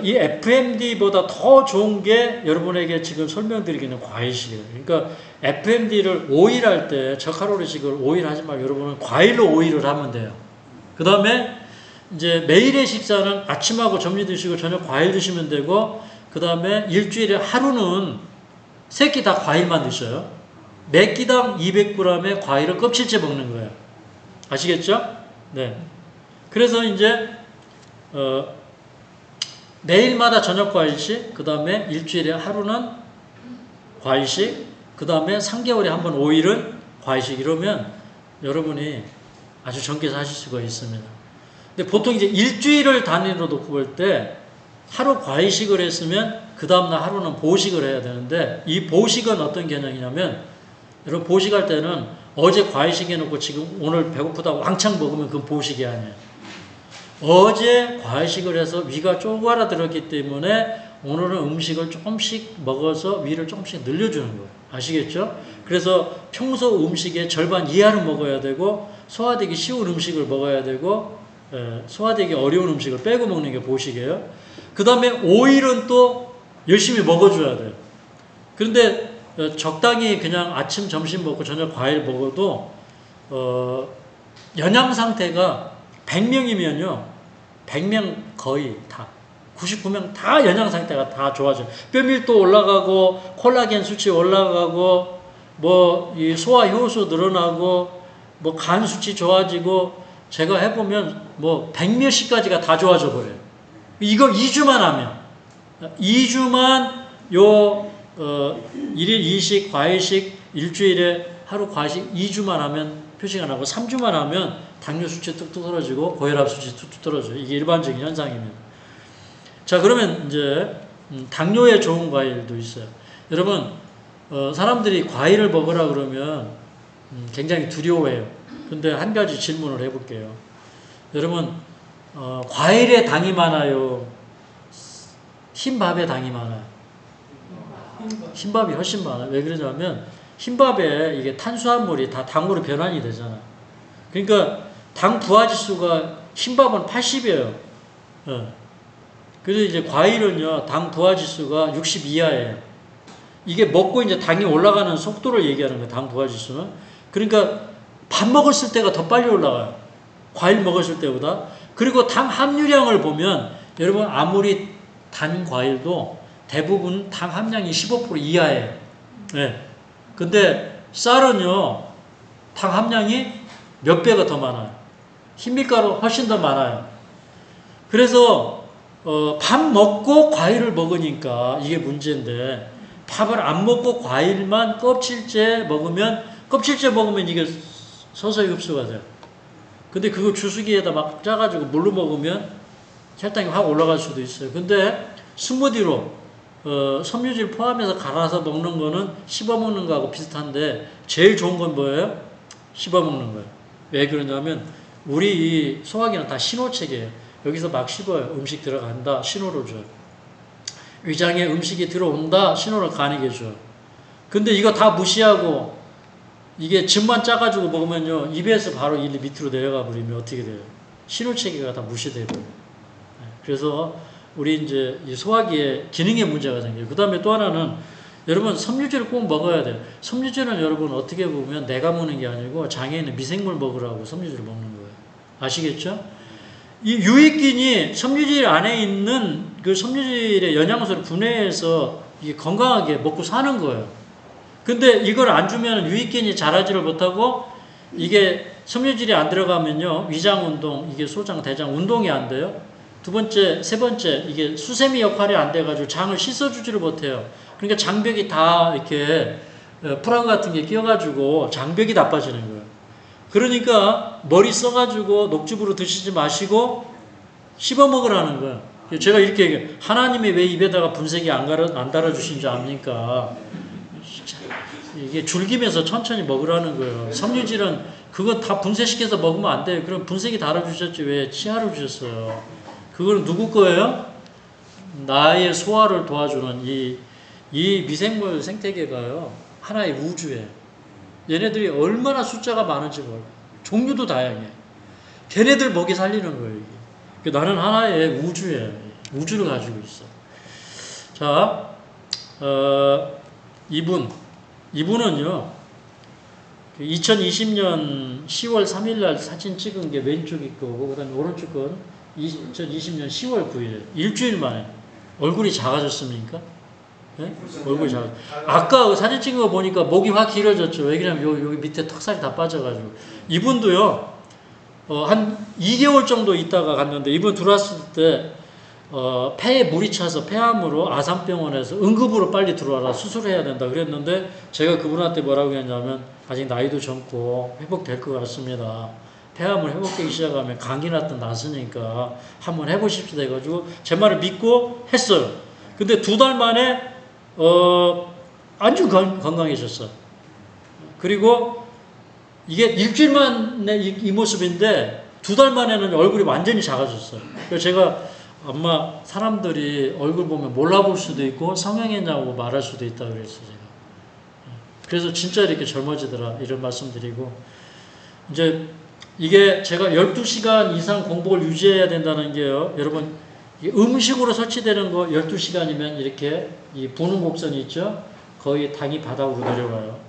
이 FMD보다 더 좋은 게 여러분에게 지금 설명드리기는 과일식이에요. 그러니까 FMD를 5일 할 때 저칼로리식을 5일 하지 말고 여러분은 과일로 5일을 하면 돼요. 그 다음에 이제 매일의 식사는 아침하고 점심 드시고 저녁 과일 드시면 되고, 그 다음에 일주일에 하루는 3끼 다 과일만 드셔요. 매 끼당 200g의 과일을 껍질째 먹는 거예요. 아시겠죠? 네. 그래서 이제 매일마다 저녁 과일식, 그 다음에 일주일에 하루는 과일식, 그 다음에 3개월에 한 번 5일은 과일식. 이러면 여러분이 아주 젊게 사실 수가 있습니다. 근데 보통 이제 일주일을 단위로 놓고 볼 때 하루 과일식을 했으면 그 다음날 하루는 보식을 해야 되는데, 이 보식은 어떤 개념이냐면, 여러분 보식할 때는 어제 과일식 해놓고 지금 오늘 배고프다고 왕창 먹으면 그건 보식이 아니에요. 어제 과일식을 해서 위가 쪼그라들었기 때문에 오늘은 음식을 조금씩 먹어서 위를 조금씩 늘려주는 거예요. 아시겠죠? 그래서 평소 음식의 절반 이하를 먹어야 되고 소화되기 쉬운 음식을 먹어야 되고 소화되기 어려운 음식을 빼고 먹는 게 보식이에요. 그 다음에 오일은 또 열심히 먹어줘야 돼요. 그런데 적당히 그냥 아침, 점심 먹고 저녁 과일 먹어도 영양 상태가 100명이면요. 100명 거의 다 99명 다 영양 상태가 다 좋아져요. 뼈밀도 올라가고 콜라겐 수치 올라가고 뭐 이 소화 효소 늘어나고 뭐 간 수치 좋아지고 제가 해보면 뭐 100몇십가지가 다 좋아져 버려요. 이거 2주만 하면 2주만 요 1일 2식 과일식 일주일에 하루 과식 2주만 하면 표시가 나고 3주만 하면 당뇨 수치 뚝뚝 떨어지고 고혈압 수치 뚝뚝 떨어져요. 이게 일반적인 현상입니다. 자, 그러면 이제 당뇨에 좋은 과일도 있어요. 여러분 사람들이 과일을 먹으라 그러면 굉장히 두려워해요. 근데 한 가지 질문을 해볼게요. 여러분 과일에 당이 많아요? 흰밥에 당이 많아요? 흰밥이 훨씬 많아요. 왜 그러냐면 흰밥에 이게 탄수화물이 다 당으로 변환이 되잖아. 그러니까 당 부하지수가 흰밥은 80이에요. 그래서 이제 과일은요, 당 부하지수가 60 이하예요. 이게 먹고 이제 당이 올라가는 속도를 얘기하는 거예요, 당 부하지수는. 그러니까 밥 먹었을 때가 더 빨리 올라가요. 과일 먹었을 때보다. 그리고 당 함유량을 보면, 여러분, 아무리 단 과일도 대부분 당 함량이 15% 이하예요. 네. 근데 쌀은요, 당 함량이 몇 배가 더 많아요. 흰밀가루 훨씬 더 많아요. 그래서 밥 먹고 과일을 먹으니까 이게 문제인데 밥을 안 먹고 과일만 껍질째 먹으면 이게 서서히 흡수가 돼요. 근데 그거 주스기에다 막 짜가지고 물로 먹으면 혈당이 확 올라갈 수도 있어요. 근데 스무디로 섬유질 포함해서 갈아서 먹는 거는 씹어 먹는 거하고 비슷한데 제일 좋은 건 뭐예요? 씹어 먹는 거예요. 왜 그러냐면 우리 이 소화기는 다 신호체계예요. 여기서 막 씹어요. 음식 들어간다. 신호를 줘요. 위장에 음식이 들어온다. 신호를 간에게 줘요. 근데 이거 다 무시하고 이게 즙만 짜가지고 먹으면요. 입에서 바로 이 밑으로 내려가 버리면 어떻게 돼요? 신호체계가 다 무시돼요. 그래서 우리 이제 이 소화기에 기능에 문제가 생겨요. 그 다음에 또 하나는 여러분 섬유질을 꼭 먹어야 돼요. 섬유질은 여러분 어떻게 보면 내가 먹는 게 아니고 장에 있는 미생물 먹으라고 섬유질을 먹는 거예요. 아시겠죠? 이 유익균이 섬유질 안에 있는 그 섬유질의 영양소를 분해해서 이게 건강하게 먹고 사는 거예요. 근데 이걸 안 주면 유익균이 자라지를 못하고 이게 섬유질이 안 들어가면요. 위장 운동, 이게 소장, 대장 운동이 안 돼요. 두 번째, 세 번째, 이게 수세미 역할이 안 돼가지고 장을 씻어주지를 못해요. 그러니까 장벽이 다 이렇게 프라그 같은 게 끼어가지고 장벽이 나빠지는 거예요. 그러니까 머리 써가지고 녹즙으로 드시지 마시고 씹어 먹으라는 거예요. 제가 이렇게 얘기해요. 하나님이 왜 입에다가 분쇄기 안 달아주신 줄 압니까? 이게 줄기면서 천천히 먹으라는 거예요. 섬유질은 그거 다 분쇄시켜서 먹으면 안 돼요. 그럼 분쇄기 달아주셨지 왜 치아를 주셨어요? 그건 누구 거예요? 나의 소화를 도와주는 이 미생물 생태계가요. 하나의 우주예요. 얘네들이 얼마나 숫자가 많은지 몰라요. 종류도 다양해. 걔네들 먹이 살리는 거예요. 이게. 나는 하나의 우주예요. 우주를 가지고 있어. 자, 이분은요. 2020년 10월 3일 날 사진 찍은 게 왼쪽이 거고 그 다음에 오른쪽 건 2020년 10월 9일에 일주일 만에 얼굴이 작아졌습니까? 네? 얼굴이 작아. 아까 사진 찍은 거 보니까 목이 확 길어졌죠. 왜 그러냐면 여기 밑에 턱살이 다 빠져가지고. 이분도요. 한 2개월 정도 있다가 갔는데 이분 들어왔을 때 폐에 물이 차서 폐암으로 아산병원에서 응급으로 빨리 들어와라 수술해야 된다 그랬는데 제가 그분한테 뭐라고 했냐면 아직 나이도 젊고 회복될 것 같습니다. 폐암을 회복되기 시작하면 감기 났든 났으니까 한번 해보십시오 해가지고 제 말을 믿고 했어요. 근데 2달 만에 아주 건강해졌어요. 그리고 이게 일주일 만에 이 모습인데 2달 만에는 얼굴이 완전히 작아졌어요. 그래서 제가 아마 사람들이 얼굴 보면 몰라볼 수도 있고 성형했냐고 말할 수도 있다 그랬어요, 제가. 그래서 진짜 이렇게 젊어지더라, 이런 말씀드리고. 이제 이게 제가 12시간 이상 공복을 유지해야 된다는 게요, 여러분, 음식으로 섭취되는 거 12시간이면 이렇게 이 부는 곡선이 있죠? 거의 당이 바닥으로 내려가요.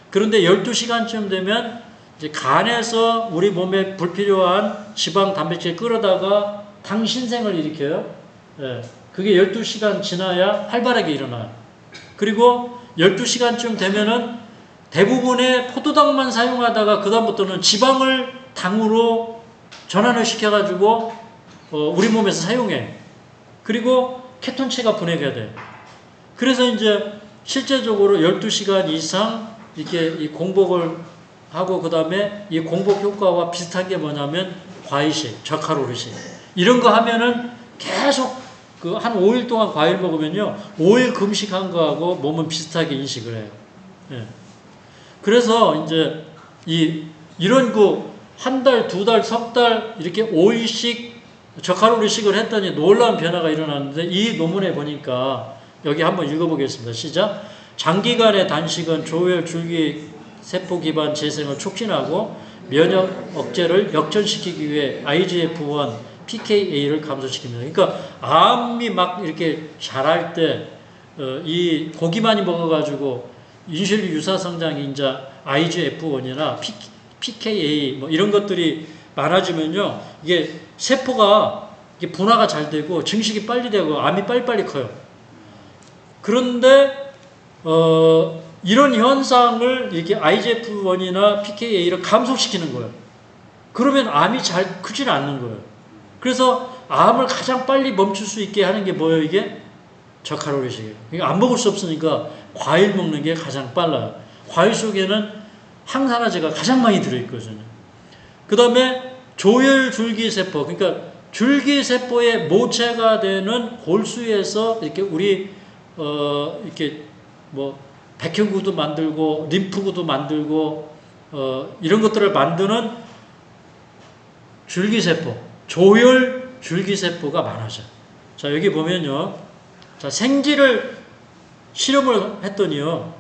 그런데 12시간쯤 되면 이제 간에서 우리 몸에 불필요한 지방, 단백질 끌어다가 당 신생을 일으켜요. 예, 그게 12시간 지나야 활발하게 일어나요. 그리고 12시간쯤 되면은 대부분의 포도당만 사용하다가 그다음부터는 지방을 당으로 전환을 시켜가지고 우리 몸에서 사용해. 그리고 케톤체가 분해가 돼. 그래서 이제 실제적으로 12시간 이상 이렇게 이 공복을 하고 그다음에 이 공복 효과와 비슷한 게 뭐냐면 과일식, 저칼로리식. 이런 거 하면은 계속 그 한 5일 동안 과일 먹으면요, 5일 금식한 거하고 몸은 비슷하게 인식을 해요. 예. 그래서 이제 이런 그 한 달, 두 달, 석 달 이렇게 5일씩 저칼로리식을 했더니 놀라운 변화가 일어났는데, 이 논문에 보니까 여기 한번 읽어보겠습니다. 시작. 장기간의 단식은 조혈, 줄기, 세포 기반 재생을 촉진하고 면역 억제를 역전시키기 위해 IGF-1, PKA를 감소시킵니다. 그러니까 암이 막 이렇게 자랄 때 이 고기 많이 먹어가지고 인슐린 유사 성장 인자 IGF-1이나 PKA 뭐 이런 것들이 많아지면요, 이게 세포가 이게 분화가 잘 되고 증식이 빨리 되고 암이 빨리빨리 커요. 그런데 이런 현상을 이렇게 IGF-1이나 PKA를 감소시키는 거예요. 그러면 암이 잘 크지는 않는 거예요. 그래서 암을 가장 빨리 멈출 수 있게 하는 게 뭐예요, 이게? 저칼로리식이에요. 그러니까 안 먹을 수 없으니까 과일 먹는 게 가장 빨라요. 과일 속에는 항산화제가 가장 많이 들어있거든요. 그 다음에 조혈줄기세포, 그러니까 줄기세포의 모체가 되는 골수에서 이렇게 우리 이렇게 뭐 백혈구도 만들고 림프구도 만들고 이런 것들을 만드는 줄기세포, 조혈줄기세포가 많아져요. 자, 여기 보면요, 자, 생지를 실험을 했더니요,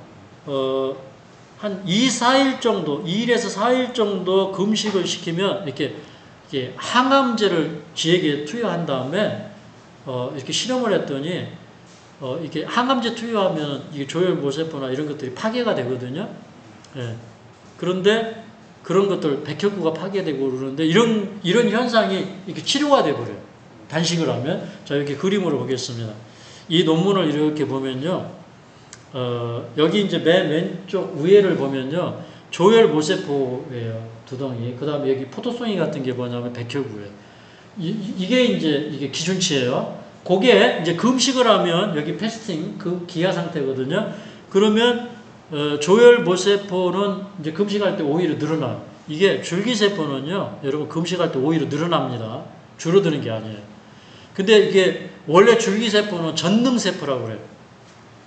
한 2, 4일 정도, 2일에서 4일 정도 금식을 시키면 이렇게 항암제를 쥐에게 투여한 다음에 이렇게 실험을 했더니 이게 항암제 투여하면 이게 조혈모세포나 이런 것들이 파괴가 되거든요. 예. 그런데 그런 것들 백혈구가 파괴되고 그러는데 이런 현상이 이렇게 치료가 돼 버려요. 단식을 하면. 자, 여기 그림으로 보겠습니다. 이 논문을 이렇게 보면요, 여기 이제 맨 왼쪽 위에를 보면요, 조혈모세포예요, 두덩이. 그 다음에 여기 포도송이 같은 게 뭐냐면 백혈구예요. 이게 이제 기준치예요. 그게 이제 금식을 하면 여기 패스팅, 그 기하 상태거든요. 그러면 조혈모세포는 이제 금식할 때 오히려 늘어나요. 이게 줄기세포는요, 여러분 금식할 때 오히려 늘어납니다. 줄어드는 게 아니에요. 근데 이게 원래 줄기세포는 전능세포라고 그래요.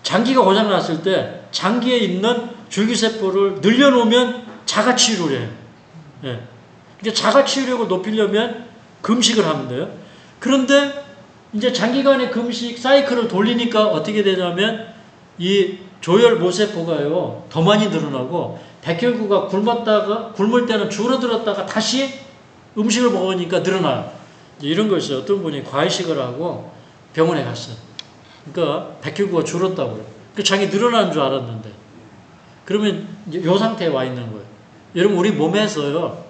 장기가 고장났을 때 장기에 있는 줄기세포를 늘려놓으면 자가치유를 해요. 예. 그러니까 자가치유력을 높이려면 금식을 하면 돼요. 그런데 이제 장기간의 금식 사이클을 돌리니까 어떻게 되냐면 이 조혈모세포가요, 더 많이 늘어나고 백혈구가 굶을 때는 줄어들었다가 다시 음식을 먹으니까 늘어나요. 이런 거 있어요. 어떤 분이 과일식을 하고 병원에 갔어요. 그러니까 백혈구가 줄었다고 그래요. 그 자기 늘어난 줄 알았는데. 그러면 이제 이 상태에 와 있는 거예요. 여러분, 우리 몸에서요,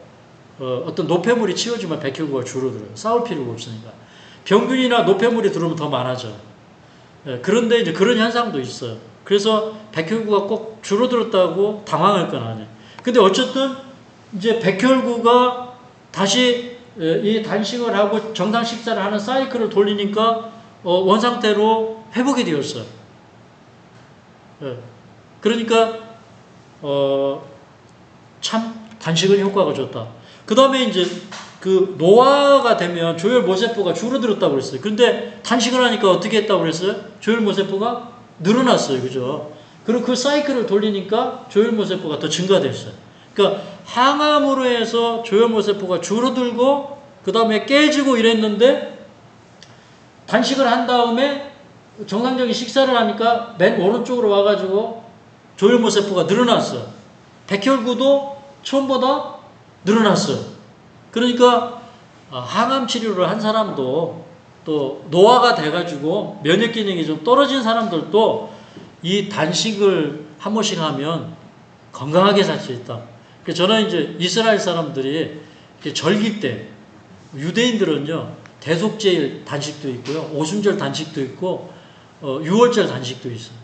어떤 노폐물이 치워지면 백혈구가 줄어들어요. 싸울 필요가 없으니까. 병균이나 노폐물이 들어오면 더 많아져요. 예, 그런데 이제 그런 현상도 있어요. 그래서 백혈구가 꼭 줄어들었다고 당황할 건 아니에요. 근데 어쨌든 이제 백혈구가 다시 이 단식을 하고 정상 식사를 하는 사이클을 돌리니까 원상태로 회복이 되었어요. 예. 그러니까 참 단식은 효과가 좋다. 그 다음에 이제 그 노화가 되면 조혈모세포가 줄어들었다고 그랬어요. 근데 단식을 하니까 어떻게 했다고 그랬어요? 조혈모세포가 늘어났어요. 그죠? 그리고 그 사이클을 돌리니까 조혈모세포가 더 증가됐어요. 그러니까 항암으로 해서 조혈모세포가 줄어들고 그 다음에 깨지고 이랬는데 단식을 한 다음에 정상적인 식사를 하니까 맨 오른쪽으로 와가지고 조혈모세포가 늘어났어. 백혈구도 처음보다 늘어났어. 그러니까 항암 치료를 한 사람도 또 노화가 돼가지고 면역 기능이 좀 떨어진 사람들도 이 단식을 한 번씩 하면 건강하게 살 수 있다. 그래서 저는 이제 이스라엘 사람들이 절기 때 유대인들은요 대속제일 단식도 있고요 오순절 단식도 있고 유월절 단식도 있어요.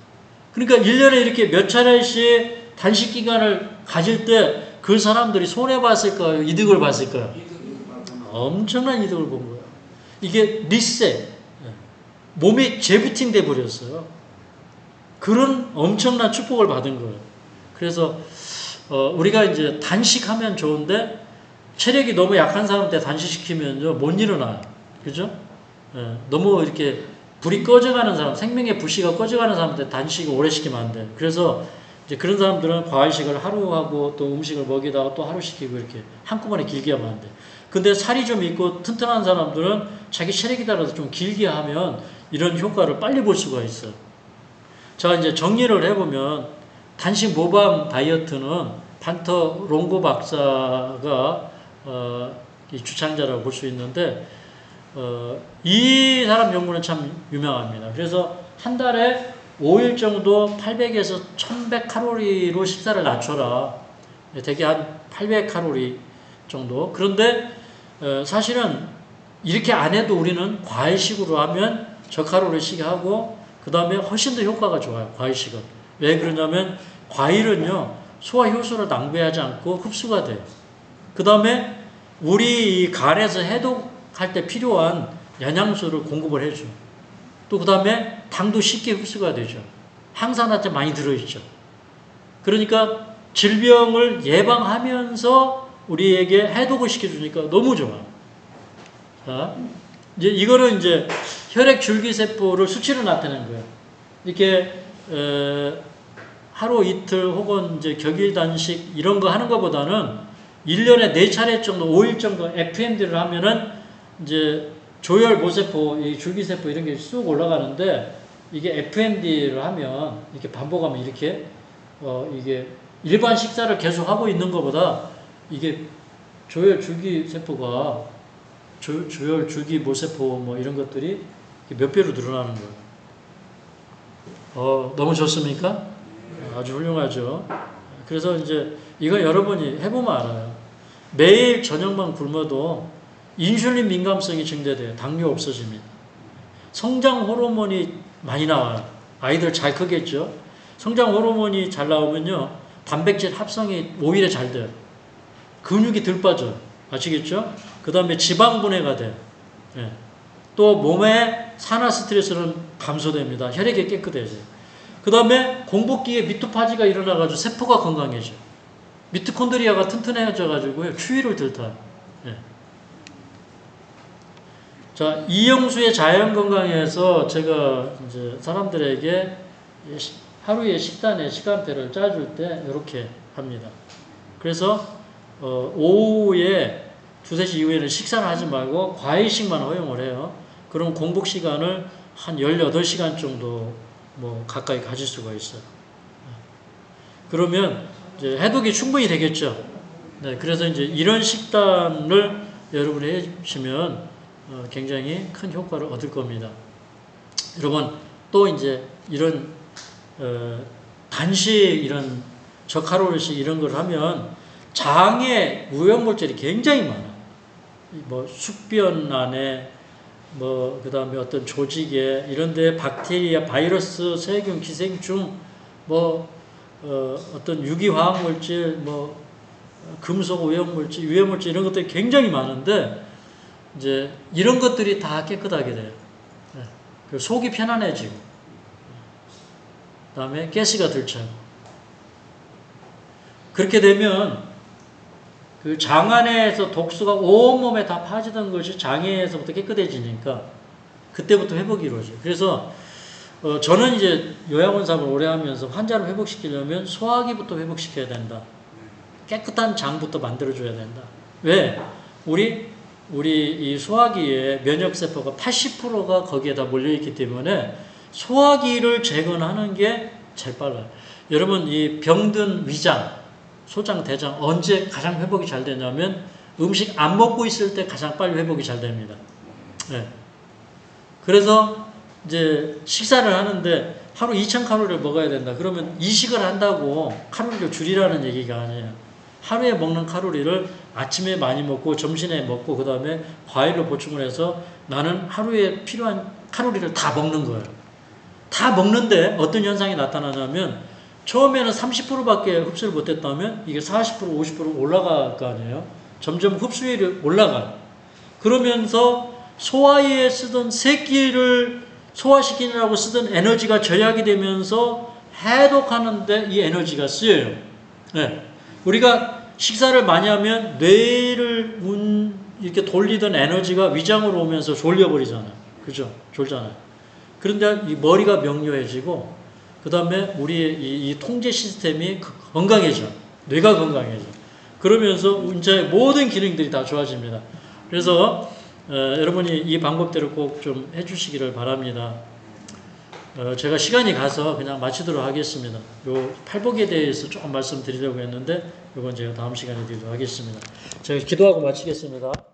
그러니까 1년에 이렇게 몇 차례씩 단식 기간을 가질 때 그 사람들이 손해봤을까요? 이득을 봤을까요? 엄청난 이득을 본 거예요. 이게 리셋, 몸이 재부팅돼 버렸어요. 그런 엄청난 축복을 받은 거예요. 그래서 우리가 이제 단식하면 좋은데 체력이 너무 약한 사람한테 단식시키면요 못 일어나요. 그죠? 너무 이렇게 불이 꺼져가는 사람, 생명의 불씨가 꺼져가는 사람한테 단식을 오래 시키면 안 돼. 그래서 이제 그런 사람들은 과일식을 하루 하고 또 음식을 먹이다가 또 하루 시키고 이렇게 한꺼번에 길게 하면 안 돼. 근데 살이 좀 있고 튼튼한 사람들은 자기 체력에 따라서 좀 길게 하면 이런 효과를 빨리 볼 수가 있어요. 자, 이제 정리를 해보면 단식 모방 다이어트는 판터 롱고 박사가 이 주창자라고 볼 수 있는데 이 사람 연구는 참 유명합니다. 그래서 한 달에 5일 정도 800에서 1100칼로리로 식사를 낮춰라. 대개 한 800칼로리 정도. 그런데 사실은 이렇게 안 해도 우리는 과일식으로 하면 저칼로리씩 하고 그 다음에 훨씬 더 효과가 좋아요. 과일식은. 왜 그러냐면 과일은요 소화 효소를 낭비하지 않고 흡수가 돼요. 그 다음에 우리 이 간에서 해독할 때 필요한 영양소를 공급을 해줘. 또 그 다음에 당도 쉽게 흡수가 되죠. 항산화제 많이 들어있죠. 그러니까 질병을 예방하면서 우리에게 해독을 시켜주니까 너무 좋아요. 자, 이제 이거는 이제 혈액 줄기세포를 수치로 나타낸 거예요. 이렇게 하루 이틀 혹은 이제 격일 단식 이런 거 하는 것보다는 1년에 4차례 정도, 5일 정도 FMD를 하면은 이제 조혈 모세포, 이 줄기세포 이런 게 쑥 올라가는데 이게 FMD를 하면 이렇게 반복하면 이렇게 이게 일반 식사를 계속 하고 있는 것보다 이게 조혈 줄기세포가 조혈 줄기 모세포 뭐 이런 것들이 몇 배로 늘어나는 거예요. 너무 좋습니까? 아주 훌륭하죠. 그래서 이제 이거 여러분이 해보면 알아요. 매일 저녁만 굶어도 인슐린 민감성이 증대돼요. 당뇨 없어집니다. 성장 호르몬이 많이 나와요. 아이들 잘 크겠죠. 성장 호르몬이 잘 나오면요 단백질 합성이 오히려 잘 돼요. 근육이 덜 빠져요. 아시겠죠? 그 다음에 지방 분해가 돼요. 예. 또 몸의 산화 스트레스는 감소됩니다. 혈액이 깨끗해져요. 그 다음에 공복기에 미토파지가 일어나가지고 세포가 건강해져요. 미토콘드리아가 튼튼해져가지고요 추위를 덜 타요. 예. 자, 이영수의 자연건강에서 제가 이제 사람들에게 하루의 식단의 시간표를 짜줄 때 이렇게 합니다. 그래서 오후에 2, 3시 이후에는 식사를 하지 말고 과일식만 허용을 해요. 그럼 공복 시간을 한 18시간 정도 뭐 가까이 가질 수가 있어요. 그러면 이제 해독이 충분히 되겠죠. 네, 그래서 이제 이런 식단을 여러분이 해주시면 굉장히 큰 효과를 얻을 겁니다. 여러분 또 이제 이런 단식 이런 저칼로리식 이런 걸 하면 장에 오염물질이 굉장히 많아요. 뭐 숙변 안에 뭐 그다음에 어떤 조직에 이런데 박테리아, 바이러스, 세균, 기생충 뭐 어떤 유기화학물질 뭐 금속 오염물질, 유해물질 이런 것들이 굉장히 많은데 이제 이런 것들이 다 깨끗하게 돼요. 네. 속이 편안해지고 그다음에 가스가 덜 차고 그렇게 되면 그 장 안에서 독소가 온몸에 다 파지던 것이 장에서부터 깨끗해지니까 그때부터 회복이 이루어져요. 그래서 저는 이제 요양원사업을 오래 하면서 환자를 회복시키려면 소화기부터 회복시켜야 된다. 깨끗한 장부터 만들어줘야 된다. 왜? 우리 우리 이 소화기에 면역세포가 80%가 거기에다 몰려있기 때문에 소화기를 재건하는 게 제일 빨라요. 여러분, 이 병든 위장, 소장, 대장 언제 가장 회복이 잘 되냐면 음식 안 먹고 있을 때 가장 빨리 회복이 잘 됩니다. 네. 그래서 이제 식사를 하는데 하루 2000칼로리를 먹어야 된다. 그러면 이식을 한다고 칼로리를 줄이라는 얘기가 아니에요. 하루에 먹는 칼로리를 아침에 많이 먹고 점심에 먹고 그 다음에 과일로 보충을 해서 나는 하루에 필요한 칼로리를 다 먹는 거예요. 다 먹는데 어떤 현상이 나타나냐면 처음에는 30%밖에 흡수를 못했다면 이게 40%, 50% 올라갈 거 아니에요. 점점 흡수율이 올라가요. 그러면서 소화에 쓰던 세끼를 소화시키느라고 쓰던 에너지가 절약이 되면서 해독하는데 이 에너지가 쓰여요. 네. 우리가 식사를 많이 하면 뇌를 이렇게 돌리던 에너지가 위장으로 오면서 졸려버리잖아요. 그죠? 졸잖아요. 그런데 이 머리가 명료해지고 그 다음에 우리의 이 통제 시스템이 건강해져. 뇌가 건강해져. 그러면서 인체의 모든 기능들이 다 좋아집니다. 그래서 여러분이 이 방법대로 꼭 좀 해주시기를 바랍니다. 제가 시간이 가서 그냥 마치도록 하겠습니다. 요 팔복에 대해서 조금 말씀드리려고 했는데 이건 제가 다음 시간에 드리도록 하겠습니다. 제가 기도하고 마치겠습니다.